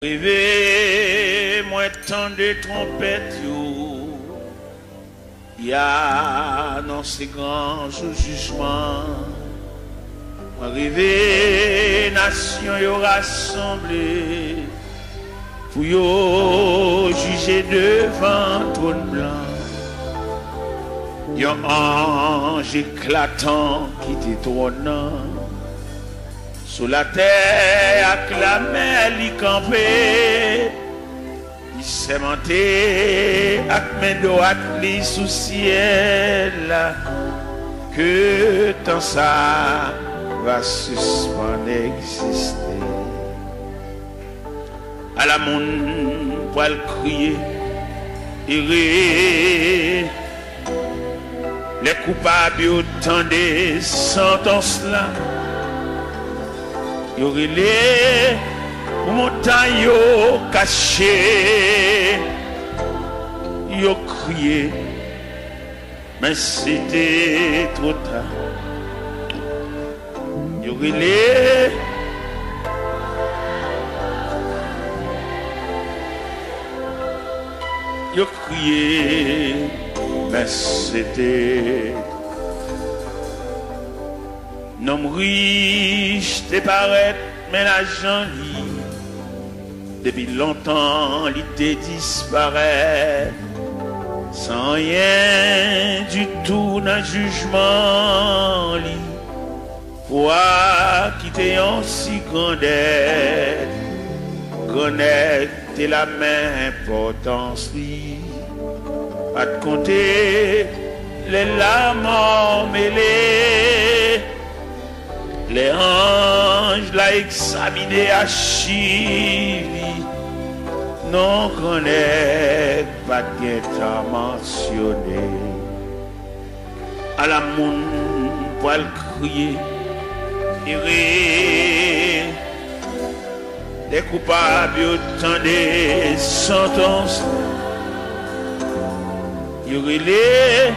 Rêvez, moi tant de trompettes, y a annoncé grand jour jugement. Moi rêvez, nation y rassemblée, pour y juger devant trône blanc. Yon ange éclatant qui détrônant. Sous la terre, acclamé, l'y campé, il s'est monté, avec droite, l'y sous ciel, que tant ça va suspendre exister. À la monde, pour le crier, et les coupables autant des sentences là. Yo relé pour montagne yo caché, yo crié, mais c'était trop tard. Yo relé yo crié, mais c'était nom riche te paraît, mais l'argent depuis longtemps il te disparaît. Sans rien du tout dans le jugement li. Toi qui t'es en si grande aide, connecte la même importance li. Pas de compter les larmes mêlées. Les anges l'ont examiné à Chili, non connaît pas de temps mentionné. À la monde pour le crier, les coupables autant des sentences. Il y les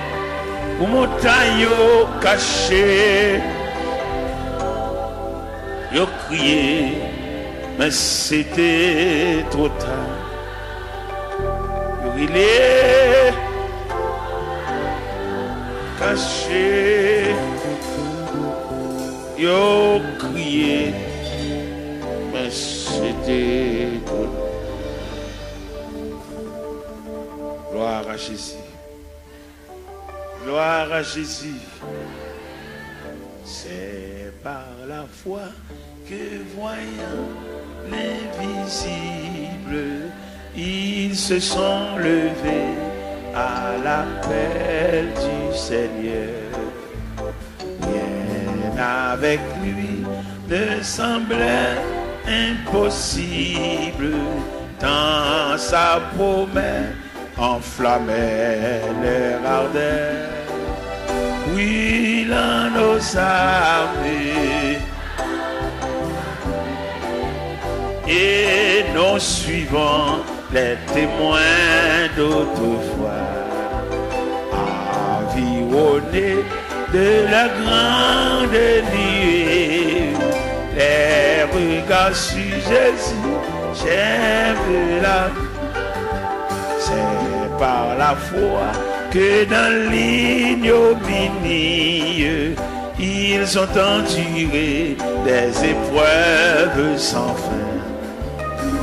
pour montagne cachées. Yo crié, mais c'était trop tard. Yo rilé, caché. Yo crié, mais c'était trop tard. Gloire à Jésus. Gloire à Jésus. C'est par la foi que voyant l'invisible, ils se sont levés à l'appel du Seigneur. Rien avec lui ne semblait impossible, tant sa promesse enflammait leur ardeur. Oui, l'un nos armées et nous suivons les témoins d'autrefois, environnés de la grande nuée, les regards sur Jésus, j'aime la. C'est par la foi que dans l'ignominie, ils ont enduré des épreuves sans fin,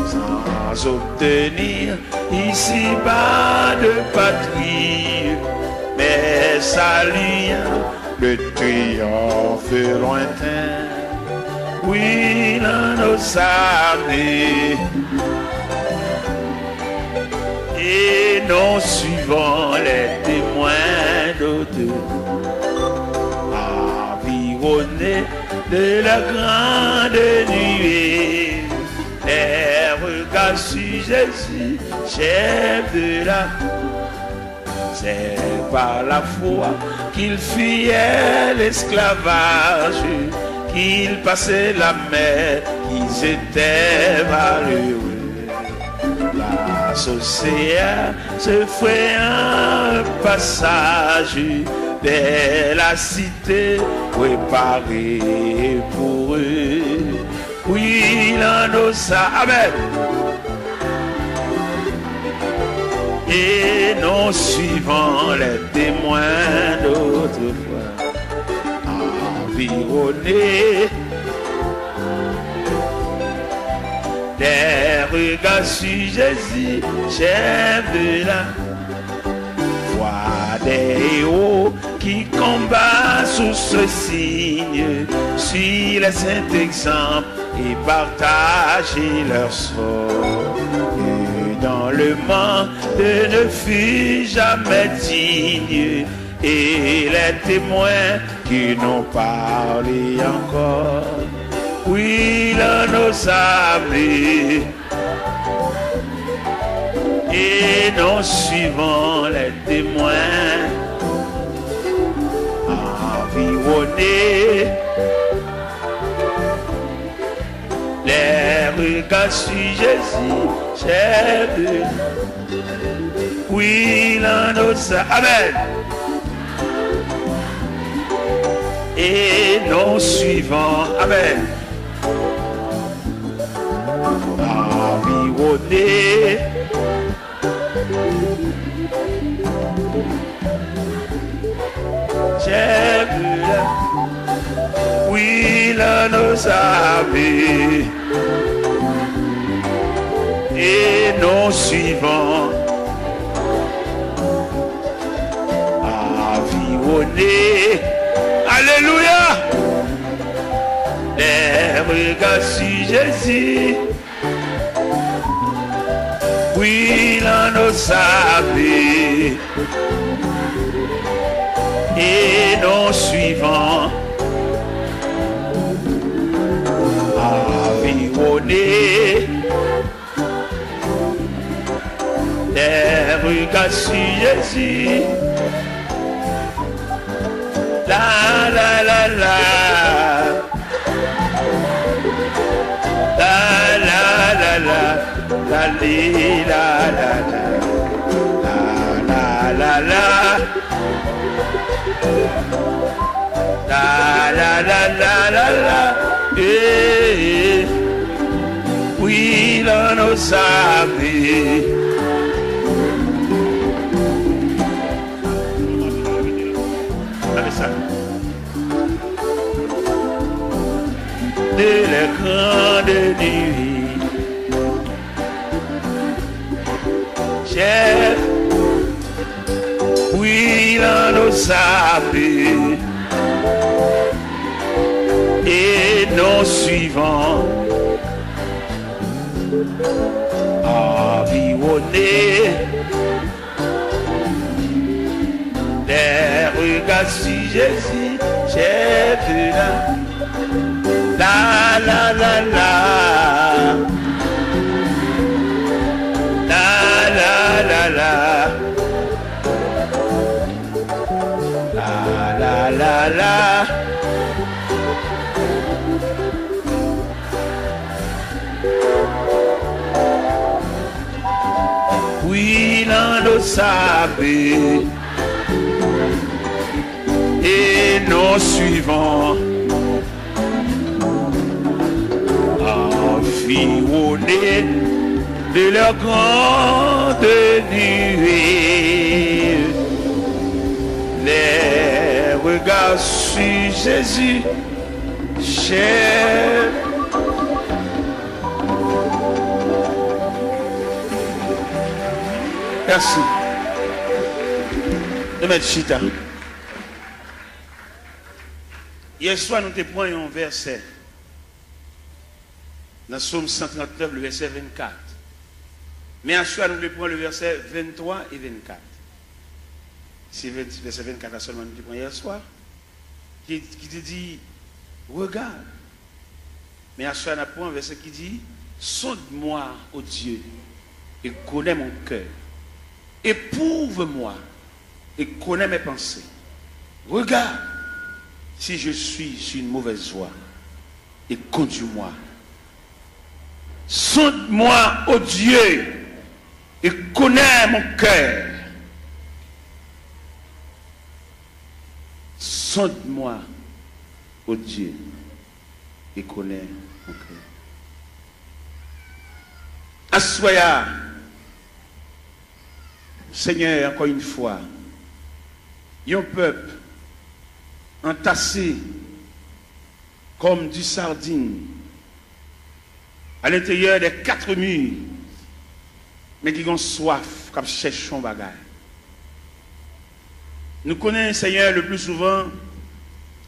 sans obtenir ici-bas de patrie, mais saluant le triomphe lointain. Oui, dans nos armées, et nous suivons les témoins d'autrefois, environnés de la grande nuée, les regards sur Jésus, chef de la. C'est par la foi qu'il fuyait l'esclavage, qu'il passait la mer, qu'ils étaient malheureux. L'océan se fait un passage vers la cité préparée pour eux. Oui, il en a ça. Amen. et non suivant les témoins d'autrefois, environnés des regards sur Jésus, chef de la voix des héros qui combattent sous ce signe, suivent les saints exemples et partagent leur sort. Et dans le monde ne fut jamais digne, et les témoins qui n'ont parlé encore, oui, l'on nous sablés, et non suivant les témoins, environnés, les regards sur Jésus, chef de... Oui, l'on nous sablés, amen, et non suivant, amen, environné, j'ai vu là, oui, là nous amis, et non suivant, environné, alléluia, les regards sur Jésus, oui, l'on nous savait, et non suivant, environné, les regards sur Jésus, la la la la, la la la la. La li la la la la la la la la la la la la, eh, oui l'on nous savait, de la grande nuit. Chef, oui, l'on nous savait, et non suivant, environnés, des regards sur Jésus, chef de la la la la. La la la la, oui l'on nous savait, et nous suivons, environnés de leur grande nuée, les regards sur Jésus, cher. Merci. De mettre chita. Hier soir, nous te prenions un verset dans Psaume 139, le verset 24. Mais en soi, nous prenons le verset 23 et 24. C'est le verset 24 seulement nous prenons hier soir. Qui te dit, regarde. Mais en soi, nous prenons un verset qui dit, sonde-moi, ô Dieu, et connais mon cœur. Éprouve-moi et connais mes pensées. Regarde si je suis sur une mauvaise voie et conduis-moi. Sonde-moi, ô Dieu, et connais mon cœur. Sonde-moi, ô Dieu, et connais mon cœur. Assoya, Seigneur, encore une fois, un peuple entassé comme du sardine à l'intérieur des 4 murs, mais qui ont soif, comme cherchent un bagage. Nous connaissons, Seigneur, le plus souvent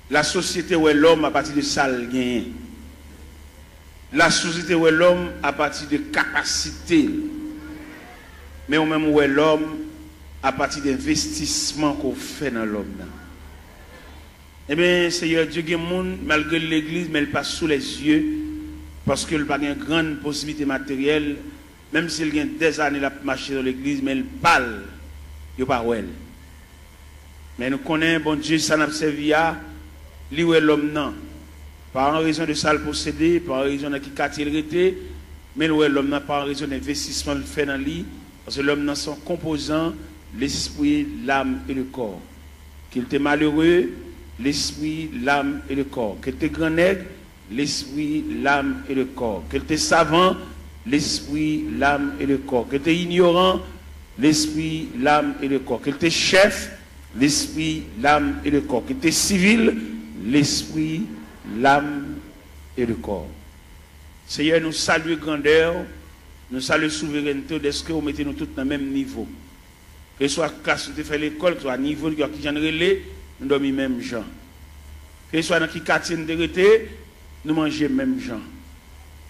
la société où est l'homme à partir de sale gain. La société où est l'homme à partir de capacité. Mais au même où est l'homme à partir d'investissement qu'on fait dans l'homme. Eh bien, Seigneur Dieu, il y a des gens, malgré l'église, mais il passe sous les yeux, parce qu'il n'a pas une grande possibilité matérielle, même s'il y a des années à marcher dans l'église, mais il parle, il n'y a pas elle. Mais nous connaissons, bon Dieu, ça n'a pas servi à lui où est l'homme, non. Pas en raison de ça le posséder, pas en raison de qui quartier il était, mais où est l'homme, non, pas en raison d'investissement qu'il fait dans lui, parce que l'homme, non, son composant, l'esprit, l'âme et le corps. Qu'il était malheureux, l'esprit, l'âme et le corps. Qu'il était grand nègre, l'esprit, l'âme et le corps. Qu'il était savant, l'esprit, l'âme et le corps. Qu'il était ignorant, l'esprit, l'âme et le corps. Qu'il était chef, l'esprit, l'âme et le corps. Qu'il était civil, l'esprit, l'âme et le corps. Seigneur, nous saluons grandeur, nous saluons souveraineté, est-ce que vous mettez nous tous dans le même niveau? Que ce soit classe où tu fais l'école, que ce soit niveau qui j'en relais, nous dormons même gens. Que ce soit dans qui quartier nous été, nous mangeons même gens.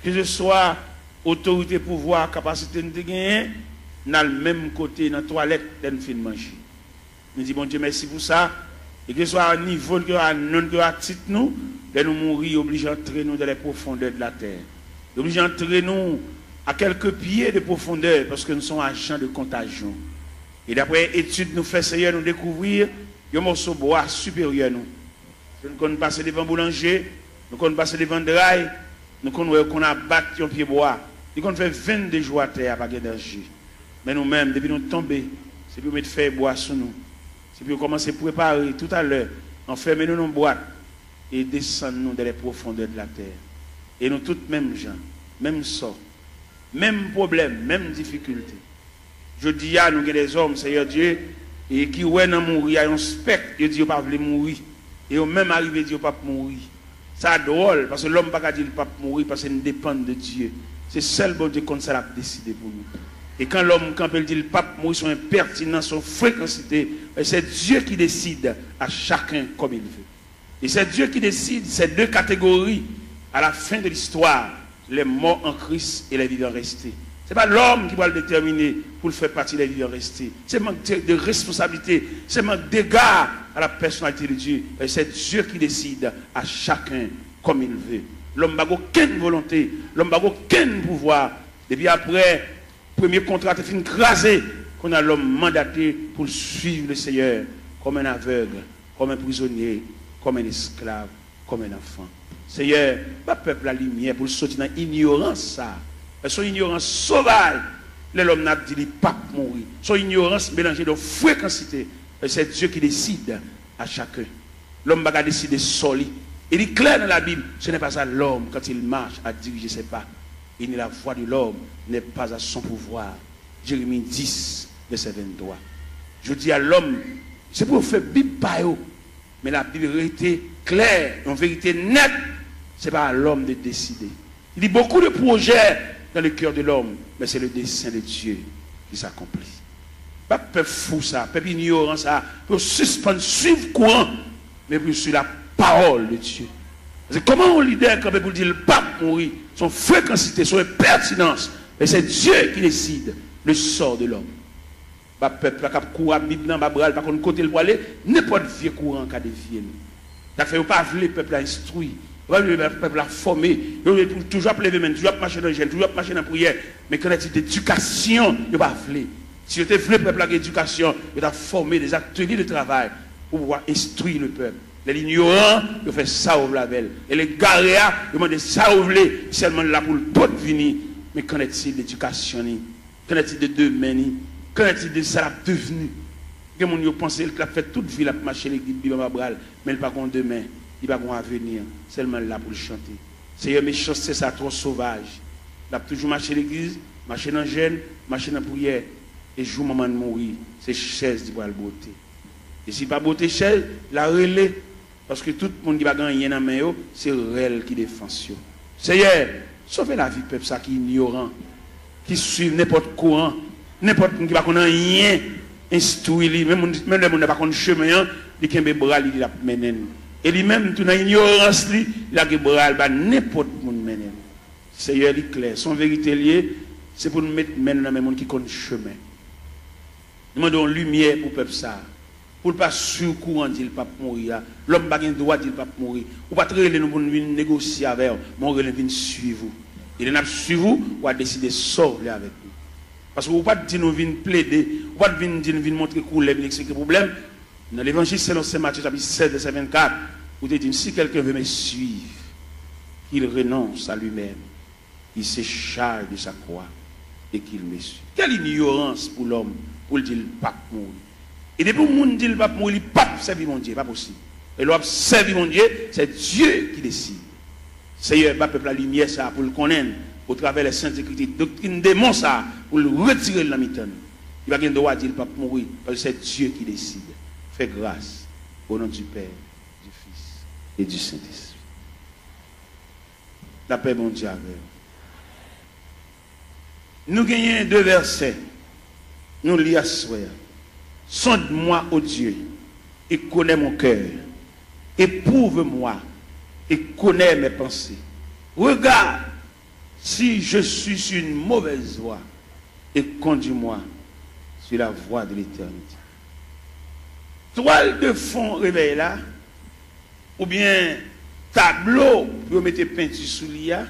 Que ce soit autorité, pouvoir, capacité de gagner, nous avons le même côté dans la toilette nous fin manger. Nous disons, bon Dieu, merci pour ça. Et que ce soit à niveau, que à non que à titre nous, de nous mourir, obligés d'entrer nous dans les profondeurs de la terre. Obligés d'entrer nous à quelques pieds de profondeur, parce que nous sommes agents de contagion. Et d'après études, nous faisons, Seigneur, nous découvrir un morceau de bois supérieur nous. Nous connaissons passer devant boulanger, nous connaissons passer devant drail, nous connaissons qu'on a battu un pied bois. Nous connaissons fait 22 jours à terre avec d'énergie. Mais nous-mêmes, depuis nous tomber, c'est pour mettre faire bois sur nous. C'est pour commencer à préparer tout à l'heure, enfermer nous dans une boîte et descendre nous dans les profondeurs de la terre. Et nous tous mêmes gens, même sort, même problème, même difficulté. Je dis à nous des hommes, Seigneur Dieu, et qui ouais dans mourir, il y a un spectre, ils disent pas veulent mourir. Et au même arrivé, ils disent pas mourir. Ça drôle, parce que l'homme ne peut pas dire pas mourir, parce qu'il dépend de Dieu. C'est seul bon Dieu comme ça l'a décidé pour nous. Et quand l'homme, quand il dit le pape mourir, son impertinence, son fréquencité, c'est Dieu qui décide à chacun comme il veut. Et c'est Dieu qui décide ces deux catégories à la fin de l'histoire, les morts en Christ et les vivants restés. Ce n'est pas l'homme qui va le déterminer pour le faire partie des vivants restés. C'est un manque de responsabilité, c'est un manque d'égard à la personnalité de Dieu. Et c'est Dieu qui décide à chacun comme il veut. L'homme n'a aucune volonté, l'homme n'a aucun pouvoir. Depuis après, premier contrat est fini crasé, qu'on a l'homme mandaté pour suivre le Seigneur comme un aveugle, comme un prisonnier, comme un esclave, comme un enfant. Seigneur, pas peuple la lumière pour sortir dans l'ignorance ça. Son ignorance sauvage, l'homme n'a dit pas mourir. Son ignorance mélangée de fréquencité. C'est Dieu qui décide à chacun. L'homme va décider solide. Il est clair dans la Bible, ce n'est pas ça l'homme quand il marche à diriger ses pas. Il n'est la voix de l'homme, n'est pas à son pouvoir. Jérémie 10, verset 23. Je dis à l'homme, c'est pour faire Bible par eux. Mais la Bible est claire, en vérité nette, ce n'est pas à l'homme de décider. Il y a beaucoup de projets dans le cœur de l'homme, mais c'est le dessein de Dieu qui s'accomplit. Pas peuple fou ça, peuple ignorant ça, pour suspendre, suivre courant, mais pour suivre la parole de Dieu. C'est comment un leader quand pour dire le pape mourir, son fréquencité, son pertinence, mais c'est Dieu qui décide le sort de l'homme. Pas peuple qui court à Bible dans Babral, par contre côté le aller, n'importe vieux courant qui a dévié. Ça fait pas le peuple à instruire. Le peuple a formé, toujours lever main, toujours marcher dans le gel, toujours marcher dans la prière. Mais quand il y a d'éducation, il ne va pas vouloir. Si vous avez le peuple à l'éducation, il a formé des ateliers de travail pour pouvoir instruire le peuple. Les ignorants, ils font ça au label. Et les garéas, ils demandent ça au blé, seulement là pour le tout venir. Mais qu'en est-il d'éducation? Qu'en est-il de demain? Qu'en est-il de ça devenu? Les gens pensent qu'il a fait toute vie, il a marché l'église, mais il n'a pas demain. Il va avoir un avenir, seulement là pour le chanter. Seigneur, mes choses, c'est ça, trop sauvage. Il a toujours marché l'église, marché dans le jeûne, marché dans la prière. Et jour maman mourir, c'est chaise qui va le beauté. Et si pas beauté chaise, la relais. Parce que tout le monde qui va gagner dans la main, c'est elle qui défend. Seigneur, sauvez la vie du peuple qui est ignorant, qui suit n'importe courant, n'importe qui ne va rien instruire, même les gens qui ne va pas chemin, il a un bras, il a mené. Et lui-même, tout dans l'ignorance, il a un bras, n'importe qui mène. Seigneur, il est clair. Son vérité liée, c'est pour nous mettre maintenant dans le monde qui connaît le chemin. Nous demandons lumière pour le peuple ça. Pour ne pas sur courant dire pas mourir. L'homme n'a pas le droit de dire pas mourir. Ou pas très nous pour venir négocier avec vous, mais on vient suivre vous. Et nous suivre vous, on va décider de sortir avec nous. Parce que vous ne pouvez pas dire nous venir plaider, vous ne pouvez pas dire nous venir montrer couleur, venir expliquer le problème. Dans l'évangile selon Saint Matthieu chapitre 16 verset 24, vous dites si quelqu'un veut me suivre, qu'il renonce à lui-même, il se charge de sa croix et qu'il me suit. Quelle ignorance pour l'homme pour le dire pas mourir. Et depuis que le monde dit le pape mourir, il ne peut pas servir mon Dieu, pas possible. Et l'homme servir mon Dieu, c'est Dieu qui décide. Seigneur, le peuple la lumière ça pour le connaître, au travers des saintes écritures, doctrine démon ça, pour le retirer de la mitane. Il va pas le droit de dire le pape mourir, parce que c'est Dieu qui décide. Fais grâce au nom du Père, du Fils et du Saint-Esprit. La paix, mon Dieu, avec vous. Nous gagnons 2 versets. Nous lisons à soi. Sonde-moi, ô Dieu, et connais mon cœur. Éprouve-moi et connais mes pensées. Regarde si je suis sur une mauvaise voie et conduis-moi sur la voie de l'éternité. Toile de fond réveil là, ou bien tableau pour mettre peinture sous l'IA,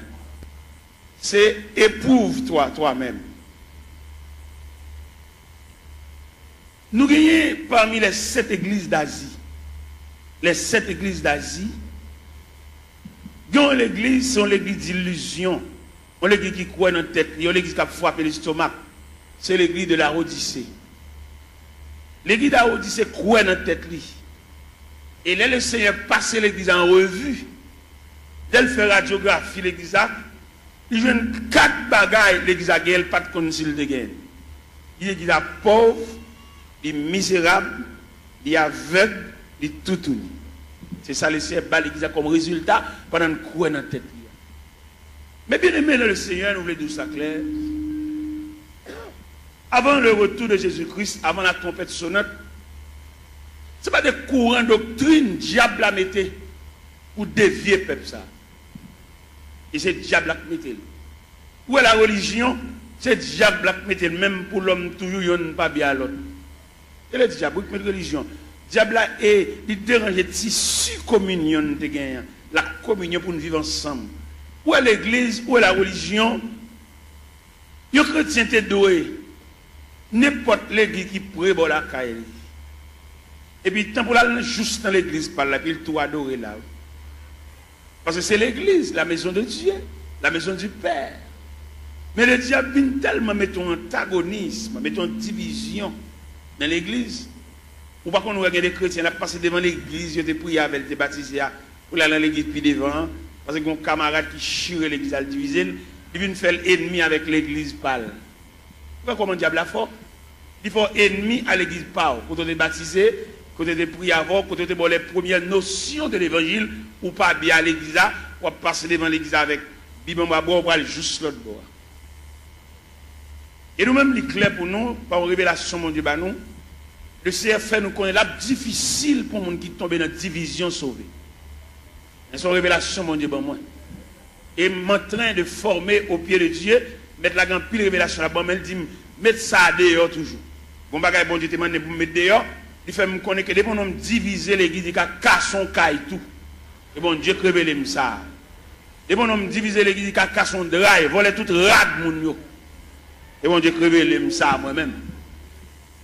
c'est éprouve-toi toi-même. Nous gagnons parmi les 7 églises d'Asie. Les 7 églises d'Asie, l'église, sont l'église d'illusion. On l'église qui croit dans la tête, on l'église qui a frappé l'estomac. C'est l'église de la Odyssée. L'église de la Odyssée croit dans la tête. Et là, le Seigneur passe l'église en revue. Dès qu'il fait radiographie, l'église a, il joue 4 bagailles, l'église a gagné, pas de concile de gain. Il est pauvre, il est misérable, il est aveugle, il est tout. C'est ça le Seigneur bat l'église comme résultat pendant une croix dans la tête. Mais bien aimé dans le Seigneur, nous voulons dire ça clair. Avant le retour de Jésus-Christ, avant la trompette sonnante, ce n'est pas des courants doctrine diable a metté pour dévier le peuple ça. Et c'est diable qui mettait. Où est la religion? C'est diable qui mettait, même pour l'homme toujours, il n'y a pas bien à l'autre. Et le diable qui met la religion. Diable est, il dérange le tissu communion de gagner, la communion pour nous vivre ensemble. Où est l'église, où est la religion? Les chrétiens sont doués. N'importe l'église qui prévoit la caille. Et puis, tant pour aller juste dans l'église par là, puis il tout adorer là. Parce que c'est l'église, la maison de Dieu, la maison du Père. Mais le diable vient tellement mettre un antagonisme, mettre une division dans l'église. Ou pas qu'on regarde des chrétiens, là, passer devant l'église, ils ont prié avec, ils ont baptisé, pour aller dans l'église puis devant, parce que mon camarade qui chire l'église à le diviser, il vient faire l'ennemi avec l'église pâle. Pourquoi comment le diable a fort? Il faut ennemi à l'église pâle, quand on est baptisé, quand on est prié avant, quand on est les premières notions de l'évangile, ou pas bien à l'église, ou passer devant l'église avec Bible à boire, ou aller juste l'autre bord. Et nous-mêmes, il est clair pour nous, par une révélation, mon Dieu, bah nous, le Seigneur fait nous connaître là difficile pour les gens qui tombent dans la division sauvée. C'est une révélation, mon Dieu, bon moi. Et je suis en train de former au pied de Dieu, mettre la grande pile révélation là-bas, mais il dit, mettre ça dehors toujours. Bon bagage, bon Dieu, te demande pour mettre dehors, il fait me connaître que dès qu'on diviser l'église, il a cassé son caille tout. Et bon Dieu, révèle ça. Dès qu'on diviser l'église, il a cassé son drive, voler tout rad, mon yo. Et bon Dieu, révèle ça moi-même.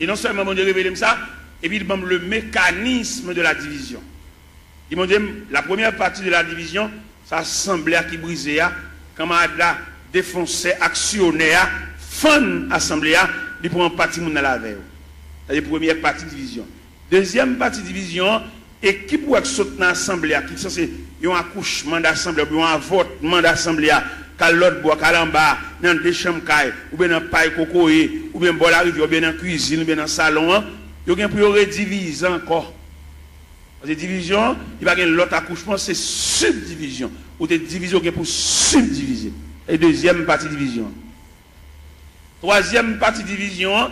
Et non seulement mon Dieu révèle ça, et puis il donne le mécanisme de la division. Il m'a dit, la première partie de la division, ça assemblée qui brisait, quand on a défoncé, actionné, fin assemblée, il prend une partie dans la veille. C'est la première partie de division. Deuxième partie de division, équipe qui saute dans l'assemblée, qui est censé un accouchement d'assemblée, ou un avortement d'assemblée, quand l'autre boit, quand l'en bas, dans des chambres, ou bien dans paille cocoé, ou bien bon la rivière, ou bien dans la cuisine, ou bien dans le salon, il y a pour rediviser encore. Parce que division, il va y avoir l'autre accouchement, c'est subdivision. Ou des divisions pour subdiviser. Et deuxième partie division. Troisième partie division,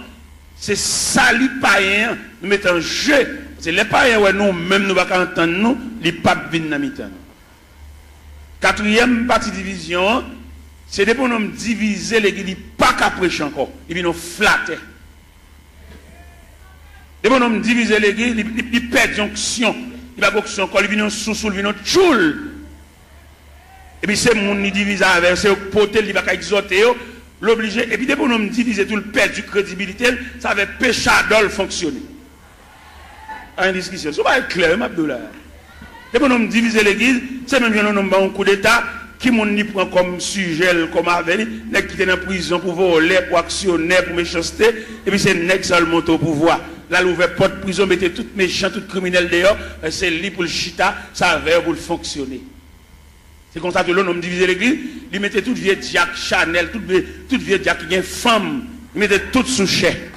c'est salut païen, nous mettons en jeu. C'est les païens, ouais, nous, même nous ne pouvons pas entendre, nous, les papes viennent dans mi-temps. Quatrième partie division, c'est des pour nous diviser l'église, ils ne pas qu'à prêcher encore. Ils viennent nous flatter. Des pour nous diviser l'église, ils perdent l'onction. Ils ne pas encore, ils viennent sous, ils viennent tchoul. Et puis c'est mon qui divise avec, c'est potel, il va qu'à exhorter, l'obliger. Et puis des pour nous diviser tout le perdre du crédibilité, ça va péché d'ol fonctionner. En discussion. Ce n'est pas clair, Abdoulaye. Et pour nous diviser l'église, c'est même un coup d'État qui m'ont prend comme sujet, comme avenir, qui est en prison pour voler, pour actionner, pour méchanceté, et puis c'est nèg seul monte au pouvoir. Là, l'ouvert porte prison, mettez tout méchant, tout criminel dehors, c'est lui pour le chita, ça va pour le fonctionner. C'est comme ça que l'on divise l'église, il mettait tout vieux Jack Chanel, tout vieux Jack qui est femme, il mettait tout sous chèque.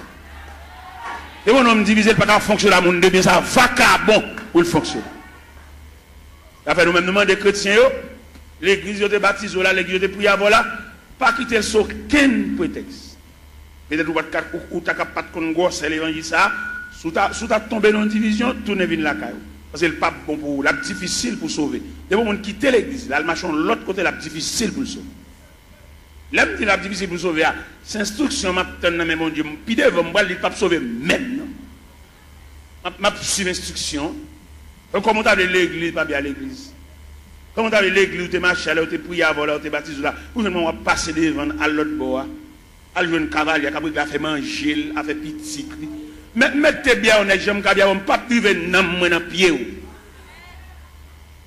Et mon homme divisé, pas qu'à fonctionner à mon de bien, ça va qu'à bon pour le fonctionner. Après, nous-mêmes, nous demandons des chrétiens, l'église de baptise, l'église de prière, voilà, pas quitter sur aucun prétexte. Peut-être ou tu n'as pas de gosse, c'est l'évangile, ça, sous ta tombé dans une division, tout ne vient la caille. Parce que le pape, bon pour la difficile pour sauver. Des moments quitter l'église, là, le machin, l'autre côté, la difficile pour le sauver. L'homme dit la difficile pour sauver, c'est instruction, mais mon Dieu, puis devant moi, il ne peut pas sauver même. Ma suivre instruction. Comment tu as l'église, pas bien l'église. Comment tu as l'église, où tu es marché, où tu es prié avant, où tu es baptisé là, où tu es passé devant à l'autre bord, à jouer un cavalier, qui a fait manger, a fait petit. Mais mettez bien honnête, j'aime bien, on ne peut pas priver dans le pied.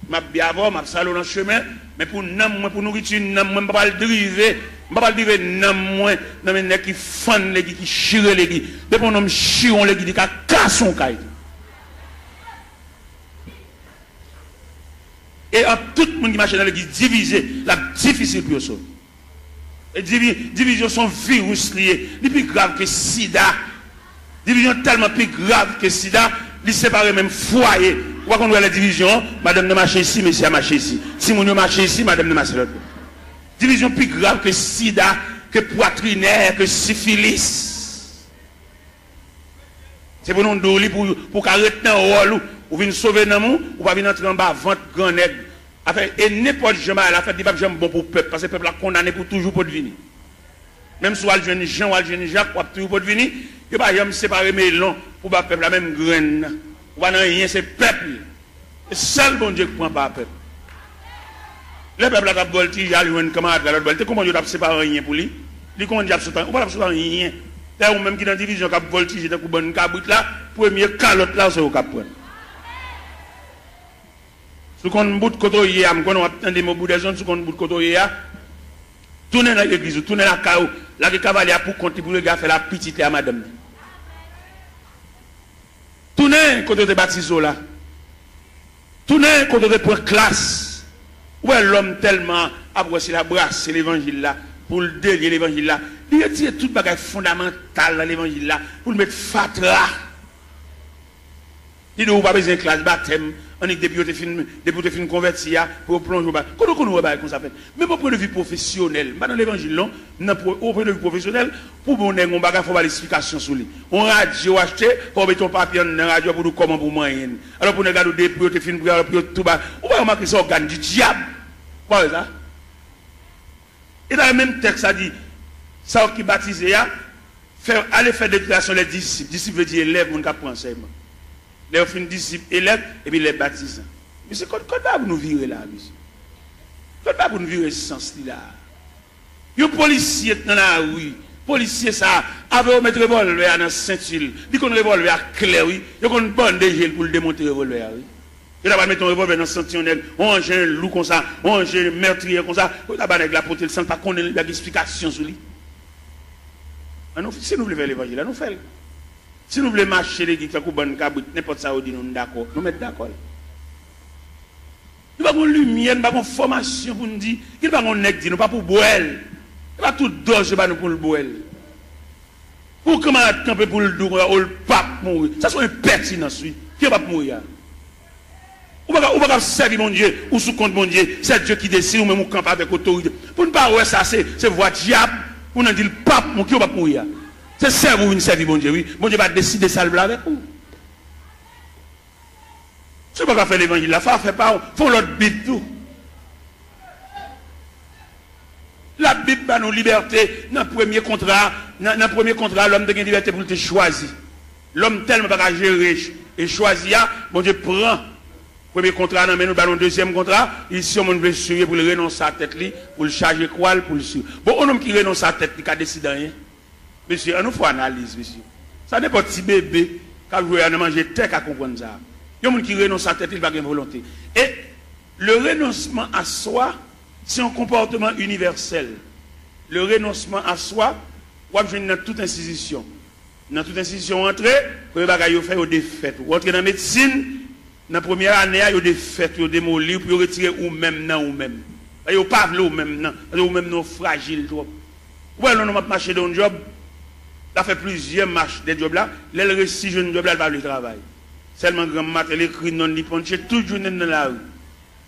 Je vais bien avoir, je vais salon dans le chemin, mais pour nourriture, je ne vais pas le driver. Je ne vais pas le driver dans le nez qui fan les qui chire les qui. Depuis qu'on chire les qui, qui casse son caille. Et en tout le monde qui marche dans l'église divisé, la difficile pour eux. Et division sont virus liés, les plus grave que sida. Division tellement plus grave que sida, ils séparent même foyer. Pourquoi qu'on voit la division, madame ne marche ici, monsieur a marché ici. Si mon marche ici, madame ne marche l'autre. Division plus grave que sida, que poitrinaire, que syphilis. C'est pour nous donner pour arrêter un rôle, ou venir sauver dans nous, ou pas venir entrer en bas, vente grand nègre. Et n'importe jamais à la fête, il n'y a pas bon pour le peuple, parce que le peuple a condamné pour toujours pour devenir. Même si on a le jeune Jean ou le jeune Jacques, on a toujours pour devenir, il n'y a pas jamais séparer mes longs pour le peuple, la même graine. On va rien, c'est le peuple. C'est seul bon Dieu qui prend pas le peuple. Le peuple a voltigé, il a eu un camarade à l'autre voltige. Comment Dieu a séparé rien pour lui? Il comment Dieu a séparé? On va pas séparer rien. Ou même qui dans la division qui a voltigé, dans une cabouite là, premier calotte là, c'est au cap. Si on bout de côté, on attend des mots de zone, si on bout de côté, tournez dans l'église, tournez dans la caou, là, le cavalier pour compter pour le gars faire la petite à madame. Tournez côté de baptiso là. Tournez côté de pour classe. Où est l'homme tellement abrossé la brasse, c'est l'évangile là, pour le délier l'évangile là. Il a tiré tout bagage fondamental dans l'évangile là, pour le mettre fatra. Il n'a pas besoin de classe baptême. On est depuis que tu converti pour plonger au bas. Comment on va comme ça fait? Mais pour point de vue professionnel, dans l'évangile, au point de vue professionnel, pour mon nègre, on va faire l'explication sur lui. On radio acheté, pour mettre ton papier dans la radio pour nous comment pour moyen. Alors pour nous regarder depuis que tu fin pour tout bas. On va remarquer ça organe du diable. Quoi ça? Et dans le même texte, ça dit, ça qui baptisé, aller faire déclaration les disciples. Disciples veut dire élève, on apprend enseignement. Les fin disciples, élèves, et puis les baptisants. Mais c'est quoi pour nous virer là, monsieur? Quoi pour nous virer ce sens-là? Les policiers dans la rue, policiers ça, avec mettre revolver dans la ceinture, ils ont un revolver clair, oui, ils ont une bonne dégel pour le démonter le revolver, oui. Ils ont mettre un revolver dans la ceinture, on range un loup comme ça, on range un meurtrier comme ça, on a avec la portée, sans pas qu'on ait l'explication sur lui. Si nous voulons faire l'évangile, nous faisons. Si nous voulons marcher les gens qui ont n'importe ça, nous sommes d'accord. Nous mettons d'accord. Nous n'avons pas de lumière, nous n'avons pas de formation pour nous dire. Nous n'avons pas de nègre, nous pas pour boire. Nous n'avons pas tout d'or, nous pour le boire. Ou camarade camper pour le dos, ou le pape mourir. Ça c'est impertinence, oui. Qui va mourir? Ou pas servir mon Dieu, ou sous compte mon Dieu, c'est Dieu qui décide, ou même ou camper avec autorité. Pour ne pas ouais, ça, c'est voie diable, ou non dit le pape, qui va mourir. C'est servir ou servir mon Dieu, oui. Mon Dieu va décider ça avec vous. Si vous ne pouvez pas faire l'évangile, la foi fait pas, font l'autre bite tout. La Bible a nos libertés. Dans le premier contrat, l'homme a une liberté pour te choisir. L'homme tellement pas gérer et choisir, bon Dieu prend. Premier contrat, nous avons le deuxième contrat. Ici, on veut suivre pour le renoncer à la tête, pour le charger quoi, pour le suivre. Bon, un homme qui renonce à la tête, il a décidé rien. Monsieur, on nous fait analyse, monsieur. Ça n'est pas petit bébé qui a joué à manger tête à comprendre ça. Il y a un qui renonce à la tête, il va avoir une volonté. Et le renoncement à soi, c'est un comportement universel. Le renoncement à soi, on va dans toute institution. Dans toute institution, entrer, vous avez fait des défaites. Vous entrez dans la médecine, dans la première année, il y a des fêtes, il y a des démolis, pour retirer ou même non ou même. Il n'y a pas ou même non, ou même non fragile. Ou alors, on a marché dans un job, il a fait plusieurs marches des jobs là, il a réussi un job là, il va le travail. Seulement, grand matin, il écrit non, il punche, toute journée dans la rue.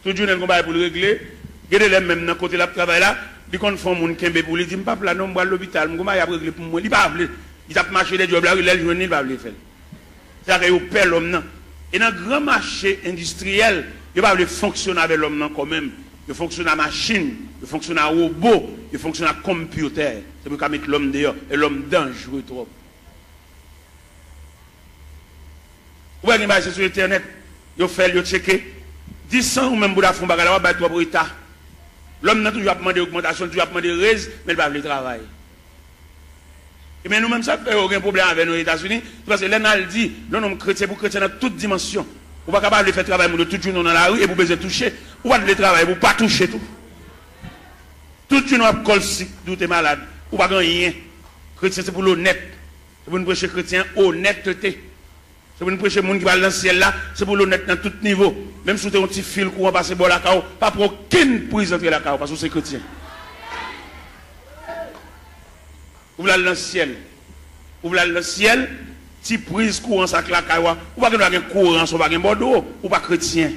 Toute journée, on va pour le régler. Regardez les mêmes dans le côté de travail là, ils font mon kembe pour lui dire, pas là, non, je vais à l'hôpital, je vais régler pour moi. Il va appeler. Il a marché des jobs là, il a journée, il va le faire. C'est-à-dire qu'il perd l'homme. Et dans le grand marché industriel, il va fonctionner avec l'homme quand même. Il fonctionne à machine, il fonctionne à robot, il fonctionne à computer. C'est pour qu'on mette l'homme dehors. Et l'homme dangereux trop. Vous voyez, c'est sur Internet, il fait, il checker. 10 ans ou même pour la fond, il va faire 3 pour l'État. L'homme n'a toujours demandé augmentation, toujours demandé raise, mais il va faire le travail. Et bien nous-mêmes, ça fait aucun problème avec nos États-Unis. Parce que l'un dit, l'homme chrétien pour chrétien dans toute dimension. Vous n'êtes pas capable de faire travail de tout le monde dans la rue et vous besoin toucher. Vous pas de travail, vous ne pas toucher tout. Tout le monde a col si vous êtes malade. Vous pas rien. Chrétien, c'est pour l'honnête. C'est pour nous prêcher chrétien honnêteté. C'est pour nous prêcher les gens qui va dans le ciel là. C'est pour l'honnête dans tout niveau. Même si vous avez un petit fil courant passer par la cao, pas pour aucune prise entre la cao parce que c'est chrétien. Vous allez dans le ciel. Vous allez dans le ciel, si prise courant ça claque, ou pas que courant, ou pas que bordeaux, ou pas chrétien,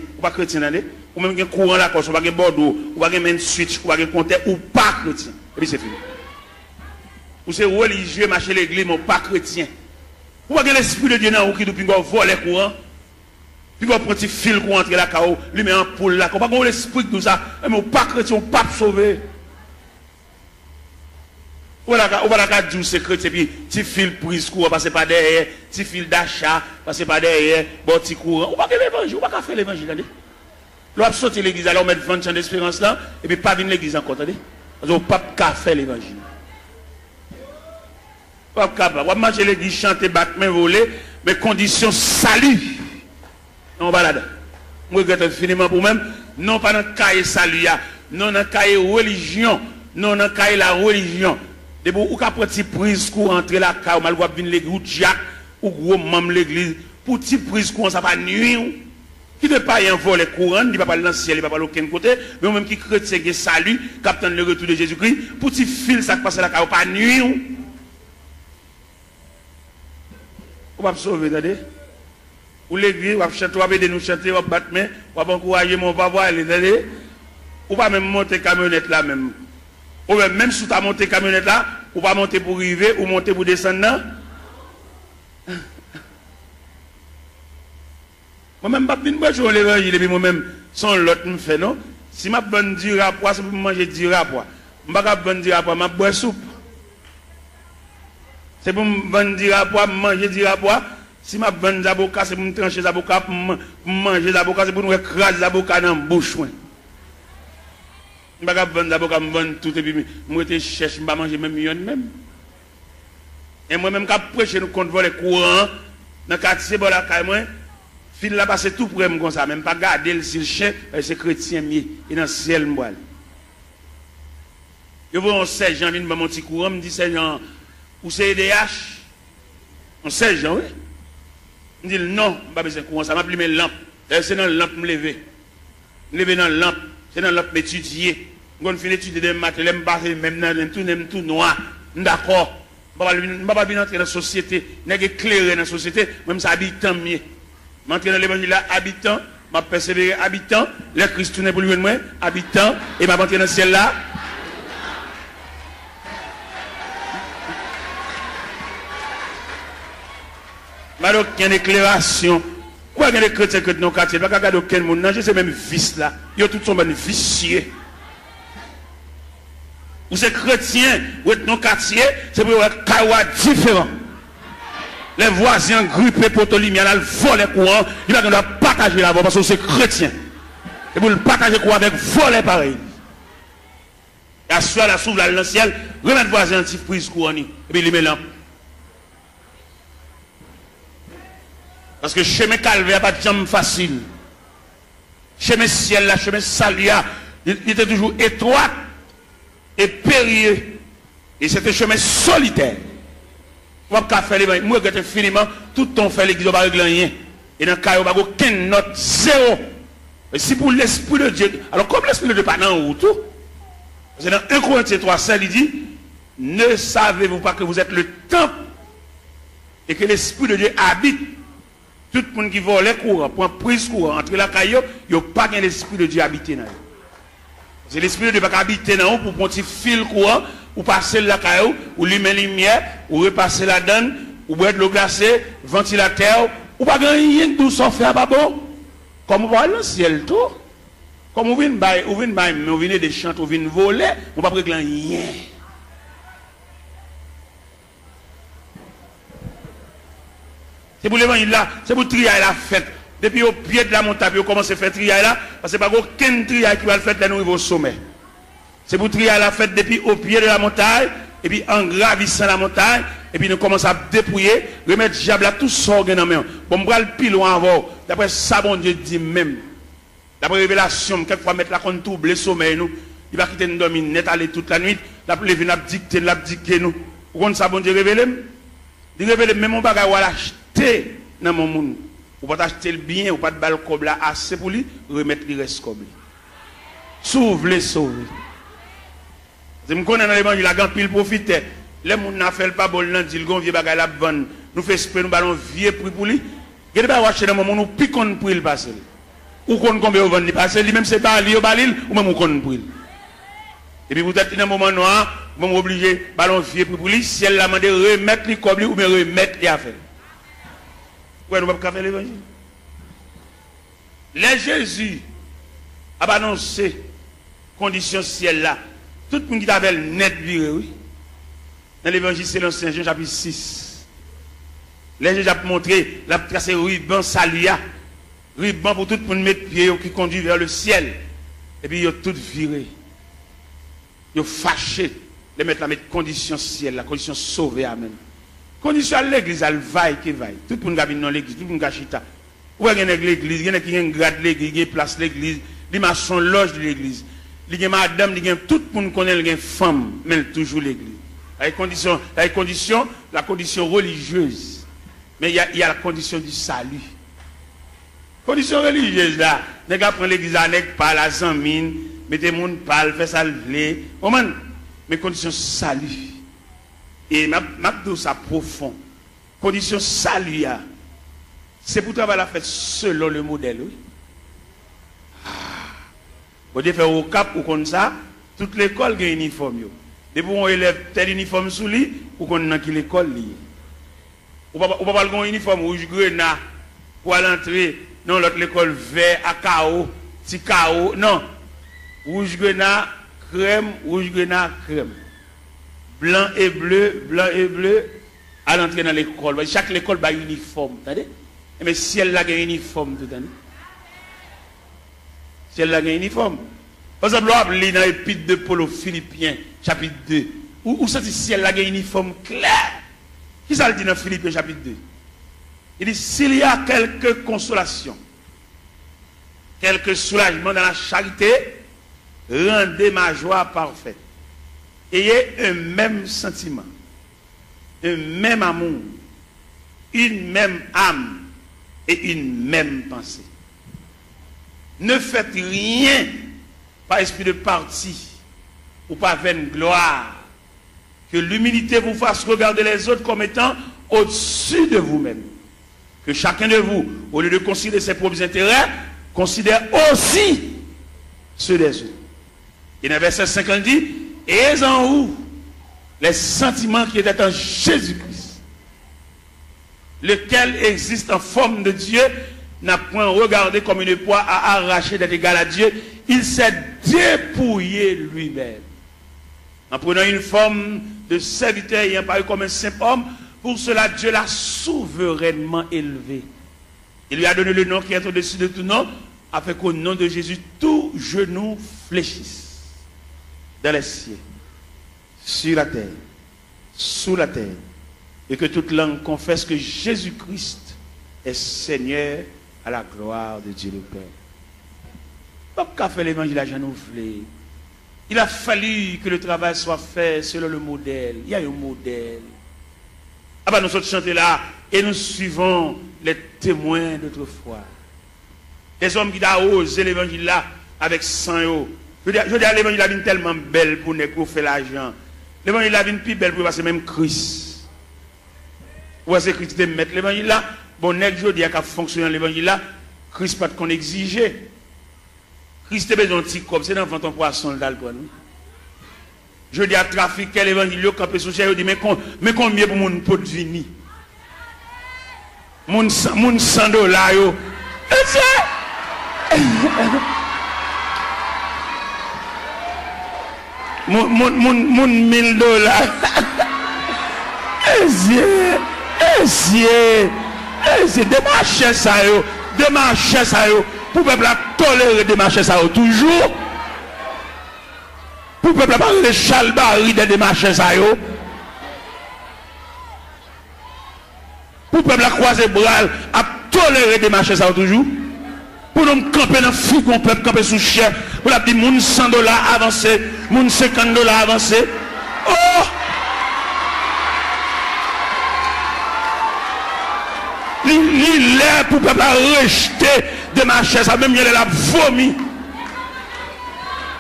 ou même courant là, ou pas que bordeaux, ou pas que main switch, ou pas que compteur, ou pas chrétien. Et puis c'est fini. Ou c'est religieux, marcher l'église, mais pas chrétien. Ou pas que l'esprit de Dieu dans qui depuis qu'on vole courant, puis qu'on prend un petit fil courant entre la cao, lui met en poule là, ou pas que l'esprit de tout ça, mais pas chrétien, ou pas sauvé. Ou va la dire c'est chrétien, puis petit fil prise courant, passer par derrière, petit fil d'achat, passer par derrière, bon petit courant. Ou pas que l'évangile, ou pas faire l'évangile, allez. L'on sortir l'église, alors on met 20 ans d'espérance là, et puis pas venir l'église encore, attendez. Parce qu'on ne peut pas faire l'évangile. Pas capable. On va marcher l'église, chanter, battre, main, voler, mais condition salut. On va là-dedans. Je regrette infiniment pour même, non pas dans le cahier salut, non dans le cahier religion, non dans le cahier la religion. De ou qu'à petit prise courant entre la caille, mal voir venir l'église ou Jack ou gros membre l'église pour petit prise courant ça pas nuire. Qui ne pas y envoler courant, il va pas dans le ciel, il va pas aucun côté, mais même qui chrétien qui salut, capitaine le retour de Jésus-Christ, pour petit fil ça passe la caille pas nuire. On va sauver, attendez. Ou l'église, on va chanter, on va aider nous chanter, on va battre main, on va encourager mon papa, allez, ou va même monter camionnette là même. Ou même si tu as monté camionnette là, ou pas monter pour arriver, ou monter pour descendre là. Moi-même, je ne vais pas faire l'évangile, et puis moi-même, sans l'autre me fait, non? Si je bonne du rapport, c'est pour manger du rapport. Je ne vais pas bonne du rapport, je bois soupe. C'est pour me bonne du rapport, manger du rapport. Si je bonne d'avocat, c'est pour me trancher d'avocat, pour manger d'avocat, c'est pour nous écraser d'avocat dans la bouche. Je ne vais pas vendre d'abord comme vendre tout et puis je cherche, je ne vais pas manger même million même. Et moi-même, quand je prêche, nous compte voler courant, dans le quartier, bon la caille, moi, fil là passer tout pour comme ça, même pas garder le chien, c'est chrétien mieux, et dans le ciel, moi. Je vois un sergent, vient mon petit courant, me dit sergent, ou c'est EDH? Un sergent, oui. Je dis non, je n'ai pas besoin de courant, ça m'a pris mes lampes. C'est dans la lampe me lever. Me lever dans la lampe. C'est dans l'autre étudier. Quand on fait l'étude de maths, je passe même tout noir. D'accord. Je ne vais pas entrer dans la société, je vais éclairer dans la société, même ça habitant mieux. Je vais entrer dans l'évangile là, habitant, je vais persévérer habitant, les Christ tourne pour lui moi, habitant, et je vais entrer dans le ciel là. Alors, il y a une éclairation. Pourquoi il y a des chrétiens qui sont dans le quartier? Parce qu'il n'y a aucun monde, non, c'est même vice là. Ils ont tous sont vicieux. Vous êtes chrétien, vous êtes dans le quartier, c'est pour être kawa différent. Les voisins grippés pour le lumière, ils volent les courants, ils vont partager la voie parce que c'est chrétien. Et pour le partager courant avec voler pareil. Et à ce la s'ouvre dans le ciel, remettre voisin anti-prise courant, et puis il met lampe. Parce que chemin calvaire pas de jambe facile. Chemin ciel là, chemin salia, il était toujours étroit et périlleux. Et c'était un chemin solitaire. Moi, je faire les moi, je finiment, tout ton fait l'église, pas régler rien. Et dans le cas, il n'y a aucune note, zéro. Et si pour l'Esprit de Dieu, alors comme l'Esprit de Dieu n'est pas dans le tout, parce que dans 1 Corinthiens 3,7, il dit, ne savez-vous pas que vous êtes le temple et que l'Esprit de Dieu habite. Tout le monde qui vole les courants, pour prise courant, entre la caillou, il n'y a pas l'Esprit de Dieu habité dans eux. C'est l'Esprit de Dieu qui habite dans eux pour prendre un fil courant, ou passer la caillou, ou lumer la lumière, ou repasser la donne, ou boire de l'eau glacée, ventilateur, ou pas rien de tout ça faire, pas bon. Comme vous voyez le ciel tout, comme vous venez des chants, vous venez voler, vous ne pouvez pas rien. C'est pour l'évangile là, c'est pour trier la fête. Depuis au pied de la montagne, vous commencez à faire trier là, parce que pas aucun trier qui va le faire là nous au sommet. C'est pour trier la fête depuis au pied de la montagne, et puis en gravissant la montagne, et puis nous commençons à dépouiller, remettre diable à tout ça dans main. Bon, on va le pile loin avant. D'après ça, bon Dieu dit même. D'après révélation, quelquefois mettre la compte double le sommeil nous. Il va quitter nous dormir net aller toute la nuit, la lever n'a dicter nous. Vous comprenez ça, bon Dieu révélé? Il révèle même mon bagage à l'acheter dans mon monde. Ou pas acheter le bien, ou pas de balle comme là assez pour lui, remettre le reste comme lui. Sauve les sauver. Je me connais dans l'évangile, la grande pile profite. Les gens n'a fait pas bon, ils disent qu'on vieux bagage la bonne. Nous faisons esprit, nous ballons vieux prix pour lui. Il n'y a pas acheter dans mon monde, nous piquons pour il passer. Ou qu'on combien on vend il passer, lui même c'est pas lui au balil, ou même on connaît pour il. Et puis vous êtes dans un moment noir, vous êtes obligé, ballon vieux pour lui, si elle l'a demandé, remettre les comme lui, ou bien remettre les affaires. Ouais, nous ne pouvons pas faire l'évangile. Les Jésus a annoncé condition ciel là. Tout le monde qui avait net viré, oui. Dans l'évangile, c'est l'Ancien Jean chapitre 6. Les Jésus a montré, la tracé ruban salia. Ruban pour tout le monde mettre pied qui conduit vers le ciel. Et puis, ils ont tout viré. Ils ont fâché. Les mettre la condition ciel, la condition sauvée, amen. Condition à l'église, elle vaille qui vaille. Tout le monde qui vient dans l'église, tout le monde qui chita. Où est l'église? Il y a qui a un grade l'église, il y a place l'église, il y a son loge de l'église. Il y a madame, il y a tout le monde connaît, il y a une femme, mais toujours l'église. La condition religieuse. Mais il y a la condition du salut. Condition religieuse là, les gars prennent l'église avec pas la zamine, mettez mon pal, fait ça lever. Mais condition salut. Et ma ça profond. Condition salut, c'est pour travailler la fête selon le modèle. Oui. Vous devez faire au cap ou comme ça, toute l'école a un uniforme. Depuis on élève tel uniforme sous lui, ou qu'on a qui l'école liée. Ou pas un uniforme rouge grenat pour aller entrer dans l'autre l'école vert à chaos, petit chaos. Non. Rouge grenat, crème, blanc et bleu, à l'entrée dans l'école. Chaque école a un uniforme. Mais si elle a un uniforme, tout l'année. Si elle a un uniforme. Par exemple, on lit dans l'épître de Paul aux Philippiens, chapitre 2. Où ça dit si elle a un uniforme clair? Qui ça dit dans Philippiens, chapitre 2? Il dit s'il y a quelque consolation, quelque soulagement dans la charité, rendez ma joie parfaite. Ayez un même sentiment, un même amour, une même âme et une même pensée. Ne faites rien par esprit de parti ou par vaine gloire, Que l'humilité vous fasse regarder les autres comme étant au-dessus de vous-même. Que chacun de vous, au lieu de considérer ses propres intérêts, considère aussi ceux des autres. Et dans le verset 50 dit, et en vous les sentiments qui étaient en Jésus-Christ, lequel existe en forme de Dieu, n'a point regardé comme une proie à arracher d'être égal à Dieu, il s'est dépouillé lui-même. En prenant une forme de serviteur ayant paru comme un simple homme, pour cela Dieu l'a souverainement élevé. Il lui a donné le nom qui est au-dessus de tout nom, afin qu'au nom de Jésus, tout genou fléchisse. Dans les cieux, sur la terre, sous la terre, et que toute langue confesse que Jésus-Christ est Seigneur à la gloire de Dieu le Père. Pas qu'à faire l'évangile à renouveler. Il a fallu que le travail soit fait selon le modèle. Il y a un modèle. Ah ben nous sommes chantés là et nous suivons les témoins d'autrefois. Les hommes qui ont osé l'évangile là avec sang. Je dis à l'évangile est tellement belle pour nous faire l'argent. L'évangile est plus belle pour passer même Christ. Ou est-ce que Christ te mettre l'évangile là? Bon, je dis qu'à fonctionner l'évangile là, Christ pas qu'on exige. Christ a besoin de petit comme c'est dans ton poisson d'alcool. Je dis à trafiquer l'évangile, quand on peut je dis mais combien pour mon pot de vini? Mon $100 yo. Mon $1000. C'est démarcher ça yo, démarcher ça yo. Pour le peuple tolérer démarcher ça yo toujours. Pour le peuple parler de chalbari de démarcher ça yo. Pour le peuple croiser bras à tolérer démarcher ça yo toujours. Pour nous camper dans le frigo, peuple camper sous chair. Pour la dire, moun $100 avancé, moun $50 avancé. Oh! Il est pour le peuple rejeter de marcher, ça même il a vomi.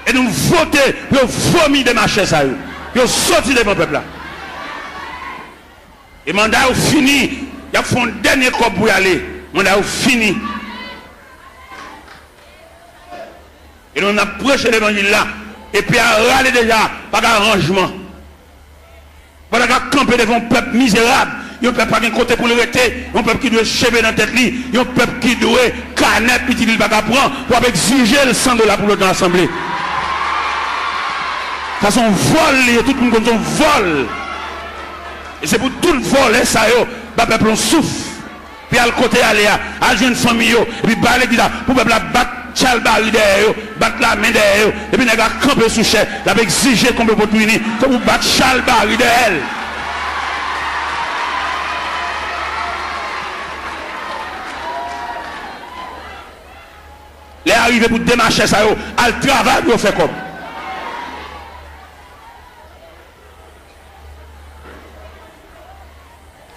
Et nous voter, nous vomi de marcher ça. Nous sorti de mon peuple là. Et mandat fini, il y a fait un dernier corps pour y aller. Mandat fini. Et on a prêché l'évangile là. Et puis à râler déjà, pas d'arrangement. Pas de camper devant un peuple misérable. Il y a un peuple qui n'a pas de côté pour le rester. Un peuple qui doit chever dans la tête. Il y a un peuple qui doit canette, puis il ne va pas prendre pour exiger le $100 pour le dans l'assemblée. Ça c'est un vol, tout le monde comme un vol. Et c'est pour tout le vol, ça y est, le peuple on souffre. Puis à le côté aller à une famille, et puis bah l'église pour le peuple battre chalbari derrière, battre la main derrière, et puis il a campé sous chair, il a exigé qu'on peut pour punir, comme vous battre chalbari derrière. Les arrivés pour démarcher ça, à le travail, vous faites comme.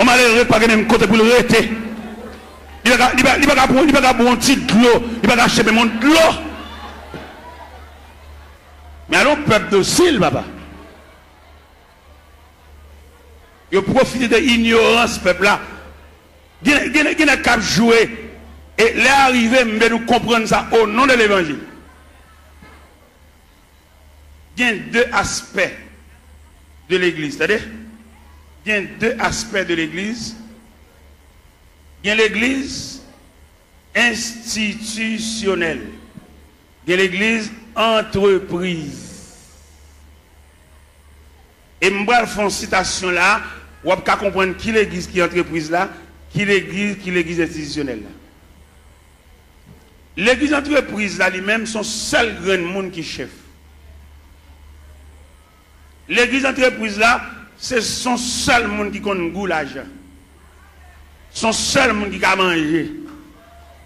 On m'a l'air pas même côté pour le rester. Il va pas un petit de l'eau, il va pas acheter mon de l'eau. Mais alors, peuple docile, papa. Il profite de l'ignorance, peuple là. Il n'a qu'à jouer. Et les arrivés, nous comprendre ça au nom de l'évangile. Il y a deux aspects de l'église. C'est-à-dire, il y a deux aspects de l'église. Il y a l'église institutionnelle. Il y a l'église entreprise. Et je vais faire une citation là, vous pouvez comprendre qui l'église qui est entreprise là, qui l'église institutionnelle là. L'église entreprise là lui-même son seul grand monde qui chef. L'église entreprise là, c'est son seul monde qui connaît goût l'argent. Son seul monde qui a mangé.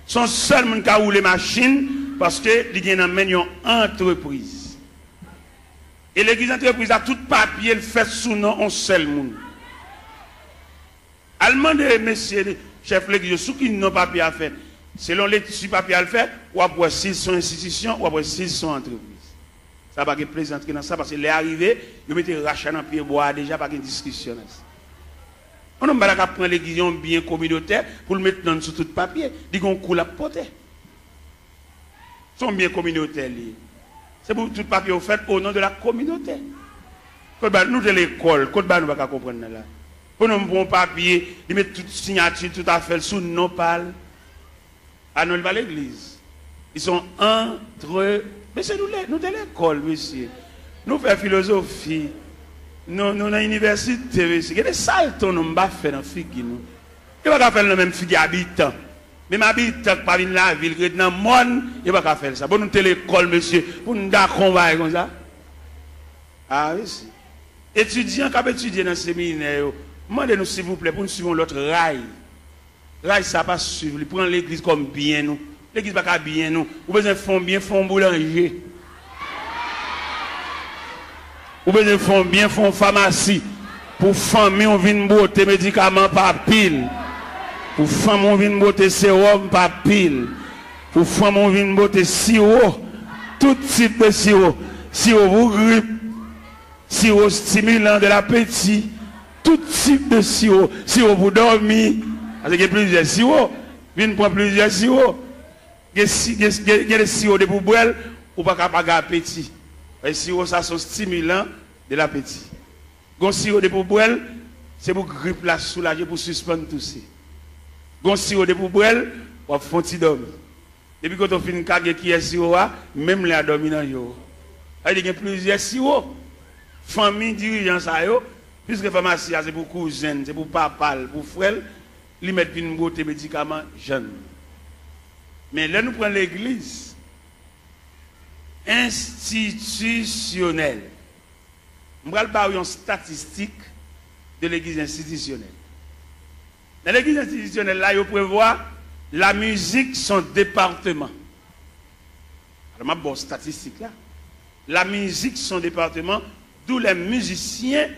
Son seul monde qui a roulé machine parce que il y a une entreprise. Et l'église entreprise a tout papier le fait sous nom un seul monde. Allemand de messieurs chef l'église sous qui n'ont papier à faire. Selon les papiers à le faire, ou après s'ils sont institutions, ou après s'ils sont entreprises. Ça va pas plaisanter dans ça parce que les arrivés, ils mettent rachat dans pied bois déjà pas de discussion. On n'a pas prendre l'église bien communautaire pour le mettre dans sur tout papier, dit qu'on coule à porter. Son bien communautaire c'est pour tout papier fait au nom de la communauté. Nous de l'école, nous ne pouvons pas comprendre là. Pour nous bon papier, ils mettent toute signature, tout à fait sous non parle. Ah non, pas l'église. Ils sont entre. Mais c'est nous de l'école, monsieur. Nous faisons philosophie. Nous dans l'université, monsieur. Il y a des saltons nous ne fait dans la figue. Nous ne pouvons pas faire le même figue habitant. Même habitant qui pas dans la ville, qui dans le monde, il ne pouvons pas faire ça. Pour nous de l'école, monsieur. Pour nous d'accompagner comme ça. Ah oui, si. Étudiants qui ont étudié dans le séminaire, demandez-nous s'il vous plaît pour nous suivre l'autre rail. Rail, ça pas suivre. Ils prennent l'église comme bien nous. L'église n'est pas bien nous. Vous besoin de faire bien, font boulanger. Vous besoin de faire bien, font pharmacie. Pour famille, on vient botter médicaments par pile. Pour femme, on vient botter sérum par pile. Pour femme, on vient botter sirop. Tout type de sirop. Sirop pour grippe. Sirop stimulant de l'appétit. Tout type de sirop. Sirop pour dormir. Parce qu'il y a plusieurs sirops. Viens prendre plusieurs sirops. Il y a des sirops de boubouelle ou pas capable d'appétit. Les sirops, ça sont stimulants de l'appétit. Les sirops de boubouelle, c'est pour grippe la soulager, pour suspendre tout ça. Les sirops de boubouelle, pour faire un dormir. Depuis quand on fait une cage qui est sirop, même les dormir dans le jour. Il y a plusieurs sirops. Famille, dirigeants, puisque pharmacie, c'est pour cousine, c'est pour papa, pour frère, ils mettent une beauté médicaments jeunes. Mais là, nous prenons l'église institutionnelle. Je vais parler une statistique de l'église institutionnelle. Dans l'église institutionnelle, là, il prévoit la musique, son département. Alors, ma bonne statistique là. La musique, son département, d'où les musiciens,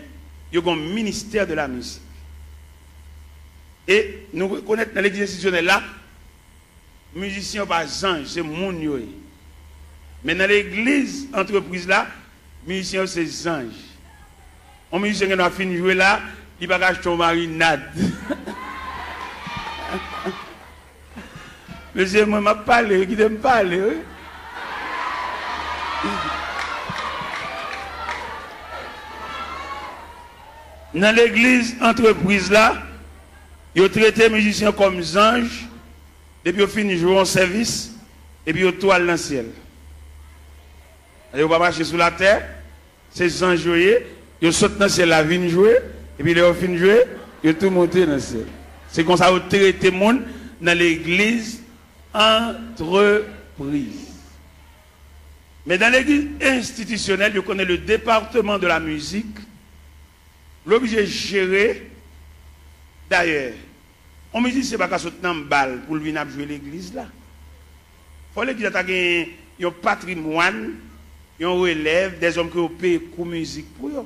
ils ont un ministère de la musique. Et nous reconnaissons dans l'église institutionnelle là, musiciens pas ange, c'est mon yoé. Mais dans l'église entreprise là, musiciens c'est ange. Un musicien qui a fini de jouer là, il va acheter une marinade. Monsieur, moi, je parle, qui me parle. Dans l'église entreprise là, ils ont traité les musiciens comme anges, depuis qu'ils ont fini de jouer en service, et puis ils ont toile dans le ciel. Ils ne vont pas marcher sous la terre, c'est anges joués, ils sautent dans le ciel, la vigne jouer, et puis ils ont fini de jouer, ils ont tout monté dans le ciel. C'est comme ça qu'ils ont traité le monde dans l'église entreprise. Mais dans l'église institutionnelle, ils connaissent le département de la musique, l'objet géré. D'ailleurs, on me dit que ce n'est pas qu'à sauter dans une balle pour venir jouer l'église là. Il faut l'église ait un patrimoine, un relève, des hommes qui ont payé pour musique pour eux.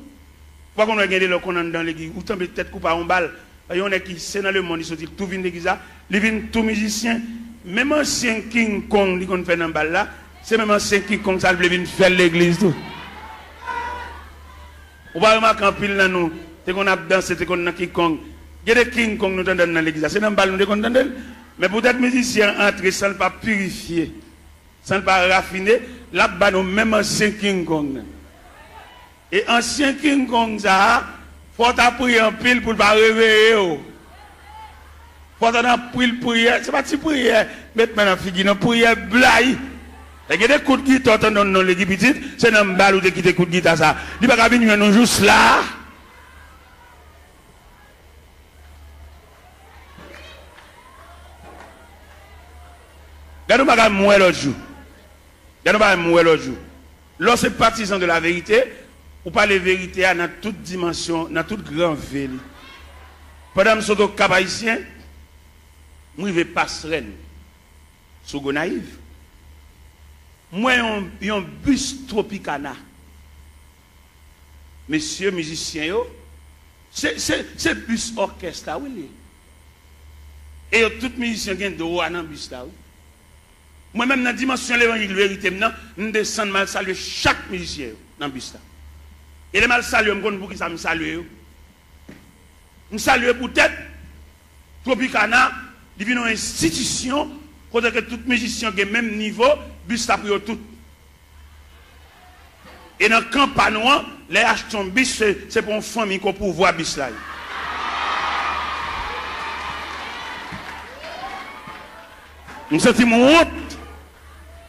Pourquoi on a gagné le qu'on dans l'église, ou tant peut-être couper en balle, il y en a qui sont dans le monde, ils sont tout vient l'église là, ils viennent tous musiciens, même ancien King Kong, ils ont fait dans balle là, c'est même ancien King Kong, ça vient faire l'église tout. On va remarquer en pile dans nous, c'est qu'on a dansé, c'est qu'on a King Kong. Il y a des King Kong nous dans l'église. C'est dans le bal nous entendons. Mais pour être musicien entrer sans ne pas purifier, sans ne pas raffiner, là-bas nous même ancien King Kong. Et ancien King Kong ça, faut prier en pile pour ne pas réveiller. Faut prier, c'est pas si prière, mettre maintenant figure dans prière blague. Il y a des coups de guitare dans l'église petite, c'est dans le bal où qui des coups de guitare ça. Il va pas venir nous juste là. Regardez-moi pas mourir l'autre jour. Regardez-moi mourir l'autre jour. Lorsque partisan de la vérité, ou pas les vérités dans toute dimension, dans toute grande ville. Pendant que je suis au Cap Haïtien, je vais passer sur Gonaïve. Moi, j'ai un bus Tropicana. Messieurs musiciens, c'est bus orchestre là, oui. Et tous les musiciens qui ont droit dans le bus là. Moi-même, dans la dimension de l'évangile vérité, je descends mal saluer chaque musicien dans le bus. Et les mal saluer, je pour qui ça me salue. Je salue peut-être Tropicana, il vient une institution, côté que tout musicien qui est même niveau, bus là pour tout. Et dans le campagne, les achetons bus, c'est pour une famille qu'on peut voir bus là. Je me sens mon honte.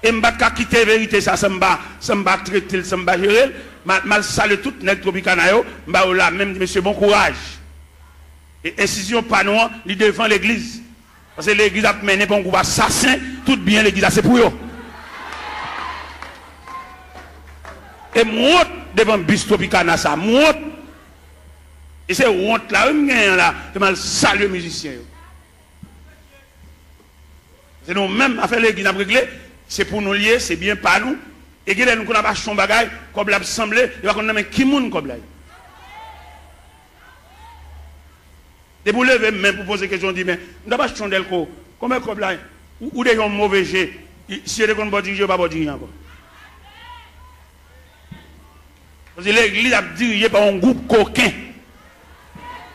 Et je ne vais pas quitter la vérité, ça ne va pas traiter, ça ne va pas gérer. Je salue tout le Tropicana, je vais là, même monsieur, bon courage. Et incision panneau, il devant l'église. Parce que l'église a mené pour un groupe assassin, tout bien l'église, c'est pour eux. Et moi, devant bus Tropicana, ça, moi. Et c'est honte là, je vais saluer les musiciens. C'est nous-mêmes, à faire l'église, à régler. C'est pour nous lier, c'est bien pas nous. Et que nous avons acheté un bagage, comme l'a semblé, il va qu'on a qui moun comme là. Et vous levez même pour poser question, dit mais nous n'avons pas acheté un delco. Comment comme là ou des gens mauvais jets. Si vous avez dirigé, pas diriger encore. Parce que l'église a dirigé par un groupe coquin.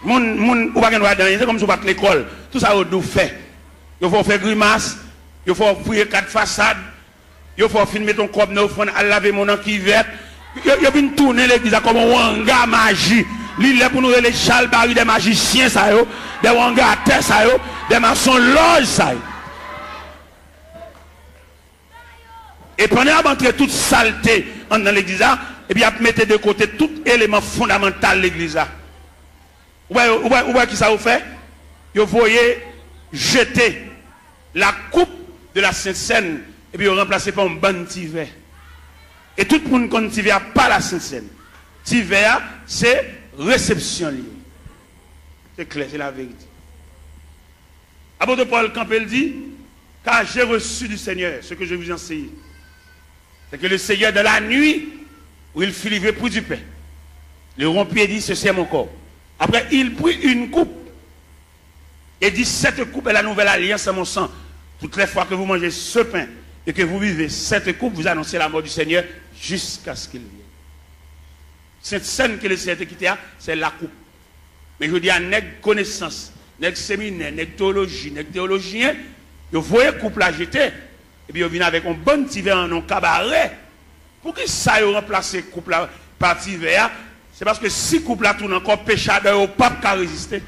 Moun ou pas qu'on va dans, c'est comme si vous battez l'école. Tout ça vous fait. Il faut faire grimace. Il faut fouiller 4 façades. Il faut filmer ton corps neuf, à laver mon qui vert. Il vient tourner l'église comme un wanga magie. Il est pour nous les Charles Barry des magiciens, ça yo, des wanga à terre, ça yo, des maçons loges, ça yo. Et pendant d'entrer toute saleté dans l'église, et bien mettez de côté tout élément fondamental de l'église. Vous voyez qui ça vous fait? Vous voyez jeter la coupe de la Sainte Seine et puis remplacer par un bon tiver. Et tout le monde connaît tiver pas la Sainte Seine. Tiver, c'est réception liée. C'est clair, c'est la vérité. Apôtre Paul Campbell dit, car j'ai reçu du Seigneur ce que je vous enseigne. C'est que le Seigneur de la nuit, où il fut livré pour du pain, le rompit et dit, ceci est mon corps. Après, il prit une coupe et dit, cette coupe est la nouvelle alliance à mon sang. Toutes les fois que vous mangez ce pain et que vous vivez cette coupe, vous annoncez la mort du Seigneur jusqu'à ce qu'il vienne. Cette scène que le Seigneur quitté, c'est la coupe. Mais je dis à nègre connaissance, nègre séminaire, nègre théologie, nègre théologien, vous voyez coupe la jeter, et puis vous venez avec un bon petit verre en un cabaret. Pour que ça ait remplacé coupe la partie verre, c'est parce que si coupe la tourne encore péchadeur au pape qui a résisté.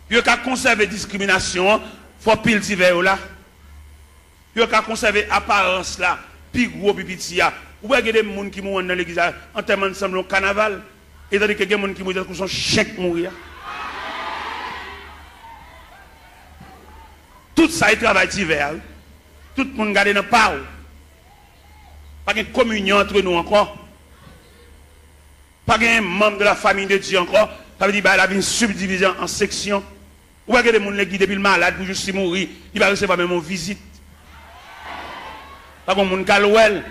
Puis il a conservé discrimination, il faut pile petit verre là. Puis il a conservé apparence là, puis gros petit là. Ou bien il y a des gens qui mourent dans l'église en termes ensemble au carnaval, et tandis qu'il y a des gens qui mourent pour son chèque mourir. Tout ça est travail d'hiver. Tout le monde garde dans le parole. Pas de communion entre nous encore. Pas de membre de la famille de Dieu encore. Ça veut dire qu'il y a une subdivision en sections. Ou bien il y a des gens qui depuis le malade pour juste mourir. Il va recevoir même une visite. Pas comme monde calouel.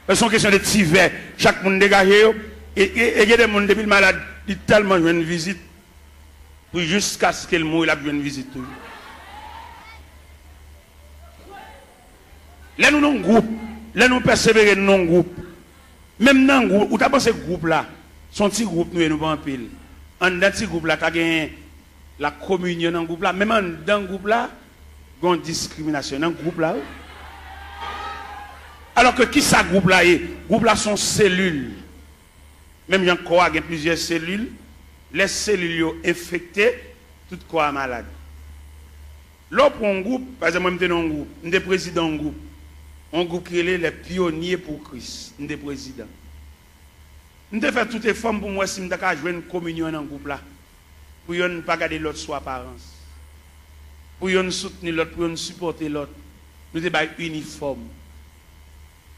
C'est une question de tiver. Chaque monde dégagé. Et il y a des gens depuis le malade. Il tellement une visite. Pour jusqu'à ce qu'il mouille, il a une visite. Là nous avons un groupe. Là nous persévérer dans un groupe. Même dans un groupe. Où tu as pensé ce groupe là? Son petit groupe nous et nous pas en pile. En dans ce groupe là, tu as gagné la communion dans le groupe là. Même dans le groupe là, il y a une discrimination dans le groupe là. Alors que qui ça groupe là est? Groupe là sont cellules. Même il y a plusieurs cellules. Les cellules sont infectées, tout corps malade. Là pour un groupe, par exemple, moi je suis dans un groupe, je suis président d'un groupe. Un groupe qui est les pionniers pour Christ. Je suis président. Je fais toutes les formes pour moi si je veux jouer une communion dans le groupe là. Pour ne pas garder l'autre sous apparence. Pour ne soutenir l'autre, pour ne supporter l'autre. Nous sommes uniformes.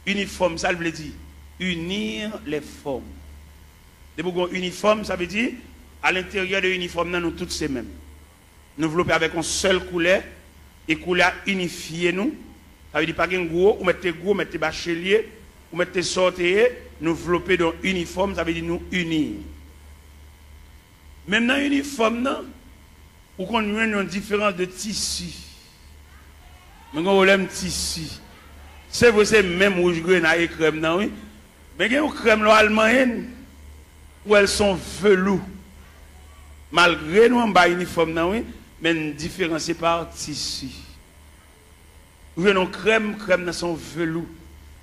Uniforme, ça veut dire unir les formes. De uniforme, ça veut dire à l'intérieur de l'uniforme, nous tous ces mêmes. Nous développer avec une seule couleur et couleur unifiée nous. Ça veut dire pas qu'un gros, ou mettez gros, mettez bachelier, ou mettez sortir, nous développer dans uniforme, ça veut dire nous unir. Même dans l'uniforme, ou qu'on a une différence de tissu. Mais on problème tissu. C'est vrai, c'est même rouge grenade et crème, non, oui. Mais il y a une crème allemande où elles sont velours. Malgré nous, on a un uniforme, non, oui, mais différencié par tissu. Vous avez une crème dans son velours.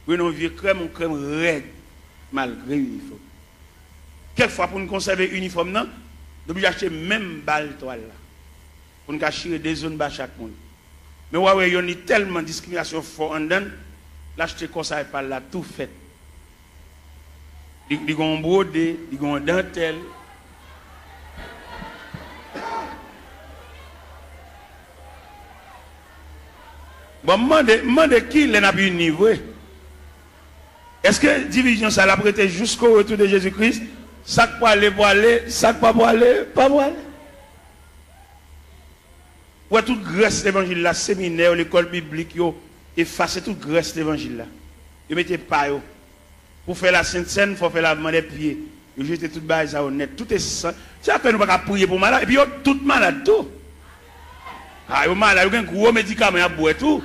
Vous avez une vieille crème raide, malgré l'uniforme. Quelquefois, pour nous conserver l'uniforme, nous devons acheter même balle toile là. Pour nous cacher des zones bas chaque monde. Mais ouais, il y a tellement de discrimination fort en dedans, l'acheter comme ça et par là, tout fait. Ils ont brodé, ils ont dentelle. Bon, demande qui l'a pu niveau. Est-ce que division ça l'a prêté jusqu'au retour de Jésus-Christ? Ça pour aller, ça pas pour aller, pas pour aller. Ouais, toute grâce l'évangile là, séminaire, l'école biblique, effacer toute grâce l'évangile là. Ils mettez pas yo. Pour faire la Sainte Seine, il faut faire lavement des pieds. Ils jetent toute base à honnête. Tout est ça. C'est après nous pas prier pour malade. Et puis tout malade tout. Ah, yo malade, yo un gros médicament à boire tout.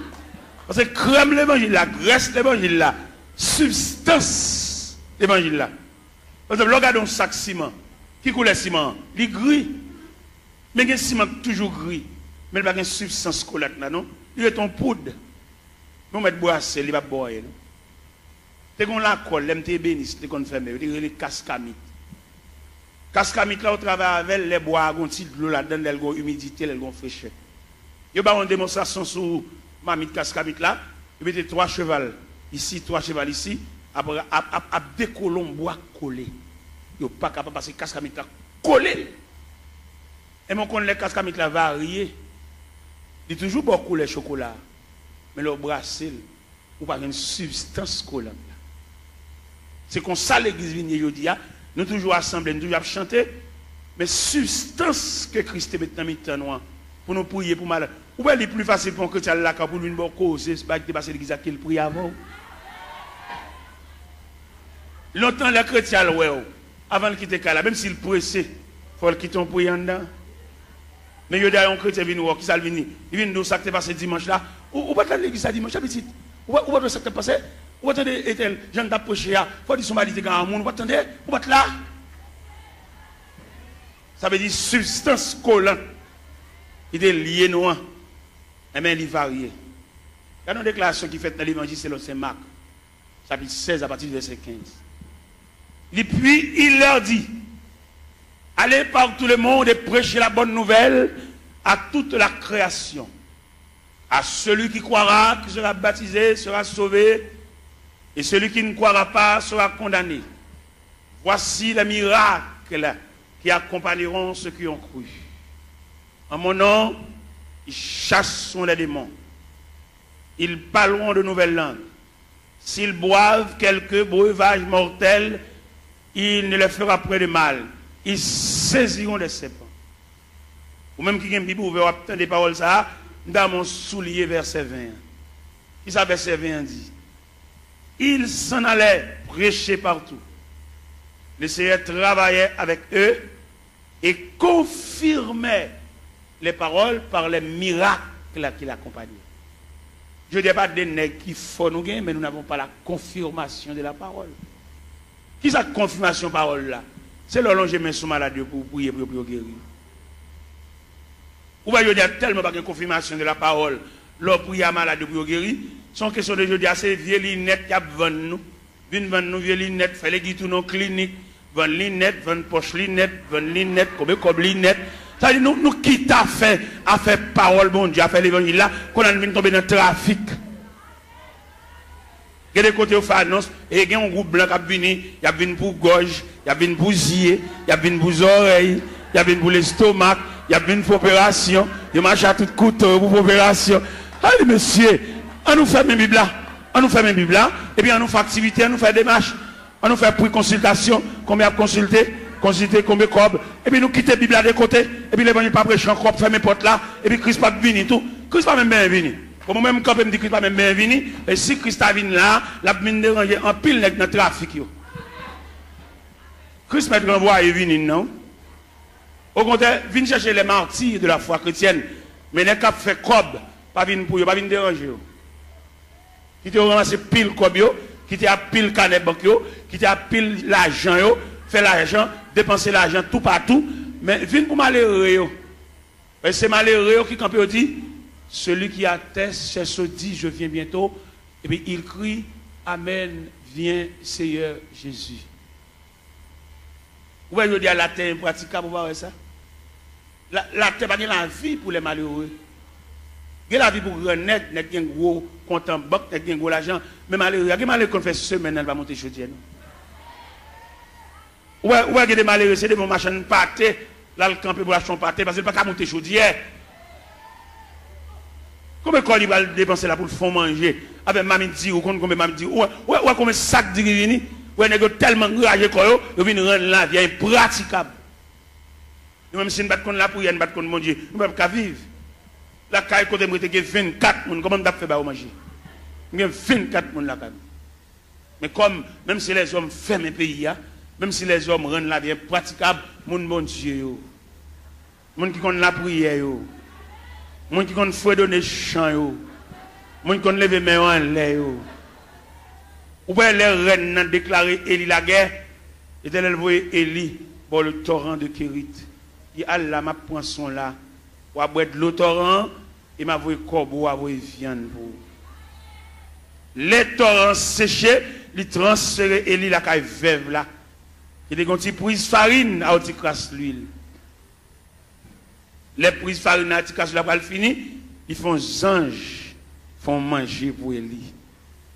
Parce que crème l'évangile là, graisse l'évangile là, substance l'évangile là. Par exemple, regardez un sac ciment. Qui coule le ciment? Il est gris. Mais il y a un ciment toujours gris. Mais il n'y a pas de substance collante là, non? Il est en poudre. Nous mettons boisser, il va boire. C'est qu'on la colle, l'MT bénisse, c'est qu'on fait, il y a les cascamites. Cascamites là, on travaille avec les bois, on tire de l'eau là-dedans, elles ont humidité, elles ont fraîcheur. Il y a une démonstration sur mamie cascamite là, il mettez 3 chevals ici, 3 chevals ici, après à des colons bois collés. Il n'y a pas capable parce que cascamite là collé. Et mon con les cascamites là variés. Il y a toujours beaucoup de chocolat, mais le brassel, ou pas une substance collante. C'est comme ça l'église vient aujourd'hui, nous toujours assemblés, nous toujours chanter, mais substance que Christ met dans le temps pour nous prier pour malade. Ou est plus facile pour un chrétien là pour lui une cause, c'est pas que passer l'église qu'il prie avant. Longtemps les chrétiens avant de quitter là, même s'il pressé, il faut le quitter en priant dedans. Mais il y a un chrétien qui vient qui ça vient, il vient nous ça qui passé dimanche là. Ou pas dans l'église dimanche petit. Ou pas ça qui passé. Ou attendez Ethel, Jean d'approcher là, faut dire son mari était grand monde, ou attendez, ou pas là. Ça veut dire substance collante. Il est lié noir. Et bien il varie. Il y a une déclaration qui fait dans l'évangile c'est Marc, chapitre 16 à partir du verset 15. Et puis il leur dit, allez par tout le monde et prêchez la bonne nouvelle à toute la création. À celui qui croira, qui sera baptisé, sera sauvé, et celui qui ne croira pas sera condamné. Voici les miracles qui accompagneront ceux qui ont cru. En mon nom, ils chasseront les démons. Ils parleront de nouvelles langues. S'ils boivent quelques breuvages mortels, il ne leur fera point de mal. Ils saisiront des serpents. Ou même qui a une Bible ouverte, obtenir des paroles, ça, dans mon soulier, verset 20. Qui ça, verset 20 dit? Ils s'en allaient prêcher partout. Le Seigneur travaillait avec eux et confirmait les paroles par les miracles qui l'accompagnaient. Je ne dis pas des nègres qui font nous gagner, mais nous n'avons pas la confirmation de la parole. Qui est cette confirmation de la parole là? C'est le long que je mets sur malade pour prier pour guérir. Ou bien je dis tellement pas de confirmation de la parole, l'on prie à malade pour guérir. Son question de jeudi, c'est vieux lunettes qui vendent nous. Viennent vendre nous vieux lunettes, fait les guides nos cliniques, vendent lunettes, vendent poche lunettes, vendent lunettes, comme lunettes. Ça dit nous qui t'a fait à faire parole bon Dieu, à faire l'évangile là, qu'on a venu tomber dans le trafic. Il y a des côtés où fait annonce, et il y a un groupe blanc qui a venu pour gorge, il y a venu pour zier, il y a venu pour oreilles, il y a venu pour l'estomac, il y a venu pour opération, il marche à tout couteau pour opération. Allez monsieur, on nous fait mes Bibles là, on nous fait mes Bibles là, et puis on nous fait activité, on nous fait démarche, on nous fait prix consultation, combien consulter, combien cob, et puis nous quitter la Bible là de côté, et puis l'évangile pas prêcher encore, faire mes portes là, et puis Christ pas venu tout, Christ pas même bien venu. Comme même quand me dit Christ pas même bien venu, et si Christ a venu là, la mine déranger en pile dans le trafic yo. Christ m'a renvoyé venu non. Au contraire, vient chercher les martyrs de la foi chrétienne, mais les cap fait cob pas venir pour eux, pas venir déranger. Qui te ramasser pile comme yo, qui te a pile canet banque yo, qui te a pile l'argent yo, fait l'argent, dépenser l'argent tout partout, mais viens pour malheureux yo. Et c'est malheureux qui quand il dit celui qui atteste, c'est ce dit je viens bientôt, et puis il crie amen, viens Seigneur Jésus. Vous voyez, je dis à la terre impraticable, vous voyez ça? La terre pas la vie pour les malheureux. Il y a la vie pour renaître, il y a un gros compte en banque, il y a un gros l'argent. Mais malheureux, il y a des malheureux qu'on fait semaine, elle va monter chaudière. Ouais, il y a des malheureux, c'est des bons machins pâté, là le camper pour acheter un pâté, parce qu'il ne peut pas monter chaudière. Combien de il va dépenser là pour le fond manger? Avec mamie dit, ou combien mamie dit, ouais, combien de sacs de grivini? Ouais, il y a tellement de rage, il vient rendre la vie impraticable. Même si nous ne battons pas la prière, nous ne battons pas mon Dieu, nous ne pouvons pas vivre. La caille côté moi il y a 24 personnes, comment on fait pour manger? Il y a 24 personnes là. Mais comme même si les hommes ferment le pays, même si les hommes rendent la vie praticable, mon bon Dieu, mon qui connaît la prière, mon qui connaît faut donner chant, mon qui connaît lever main en l'air. Ou bien les reines ont déclaré Élie la guerre, et elle voyait Élie pour le torrent de Kérit. Il a là ma poisson là. Ou à boire de l'eau torrent, et m'a voulu corbeau, à voulu viande pour. Les torrents séchés, ils transférent Élie la caille veuve là. Il y a des petits prises farine à petit crasse l'huile. Les prises farine à petit crasse la pas fini, ils font anges, font manger pour Élie.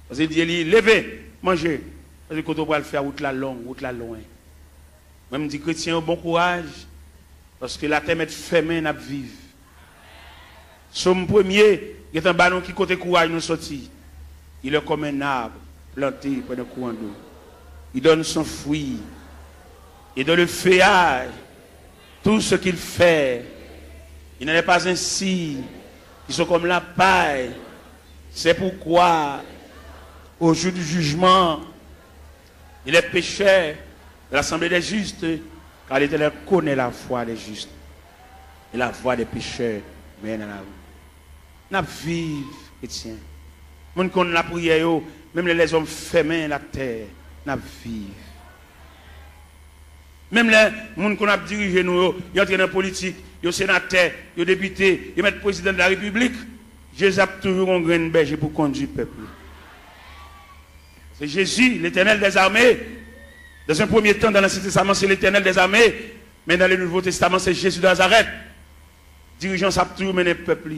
Parce qu'il dit Élie, levez, mangez. Parce que quand on va le faire route la longue, route la loin. Même dit chrétien, bon courage. Parce que la terre est fermée, n'a vivre. Somme premier, il y a un ballon qui côté courage nous sorti. Il est comme un arbre planté par un courant d'eau. Il donne son fruit. Et dans le feuillage, tout ce qu'il fait, il n'en est pas ainsi. Ils sont comme la paille. C'est pourquoi, au jour du jugement, il est pécheur de l'assemblée des justes, car l'Éternel connaît la voie des justes et la voie des pécheurs. Mais dans la rue. N'a vive, chrétien. Mon qu'on la prière, même les hommes fermés la terre, n'a vive. Même les gens qu'on a dirigé nous, ils entrent dans la politique, ils sont sénateurs, ils sont députés, ils mettent président de la République. Jésus a toujours un grain berger pour conduire le peuple. C'est Jésus, l'Éternel des armées. Dans un premier temps, dans l'Ancien Testament, c'est l'Éternel des armées. Mais dans le Nouveau Testament, c'est Jésus de Nazareth. Dirigeant, ça a toujours mené le peuple.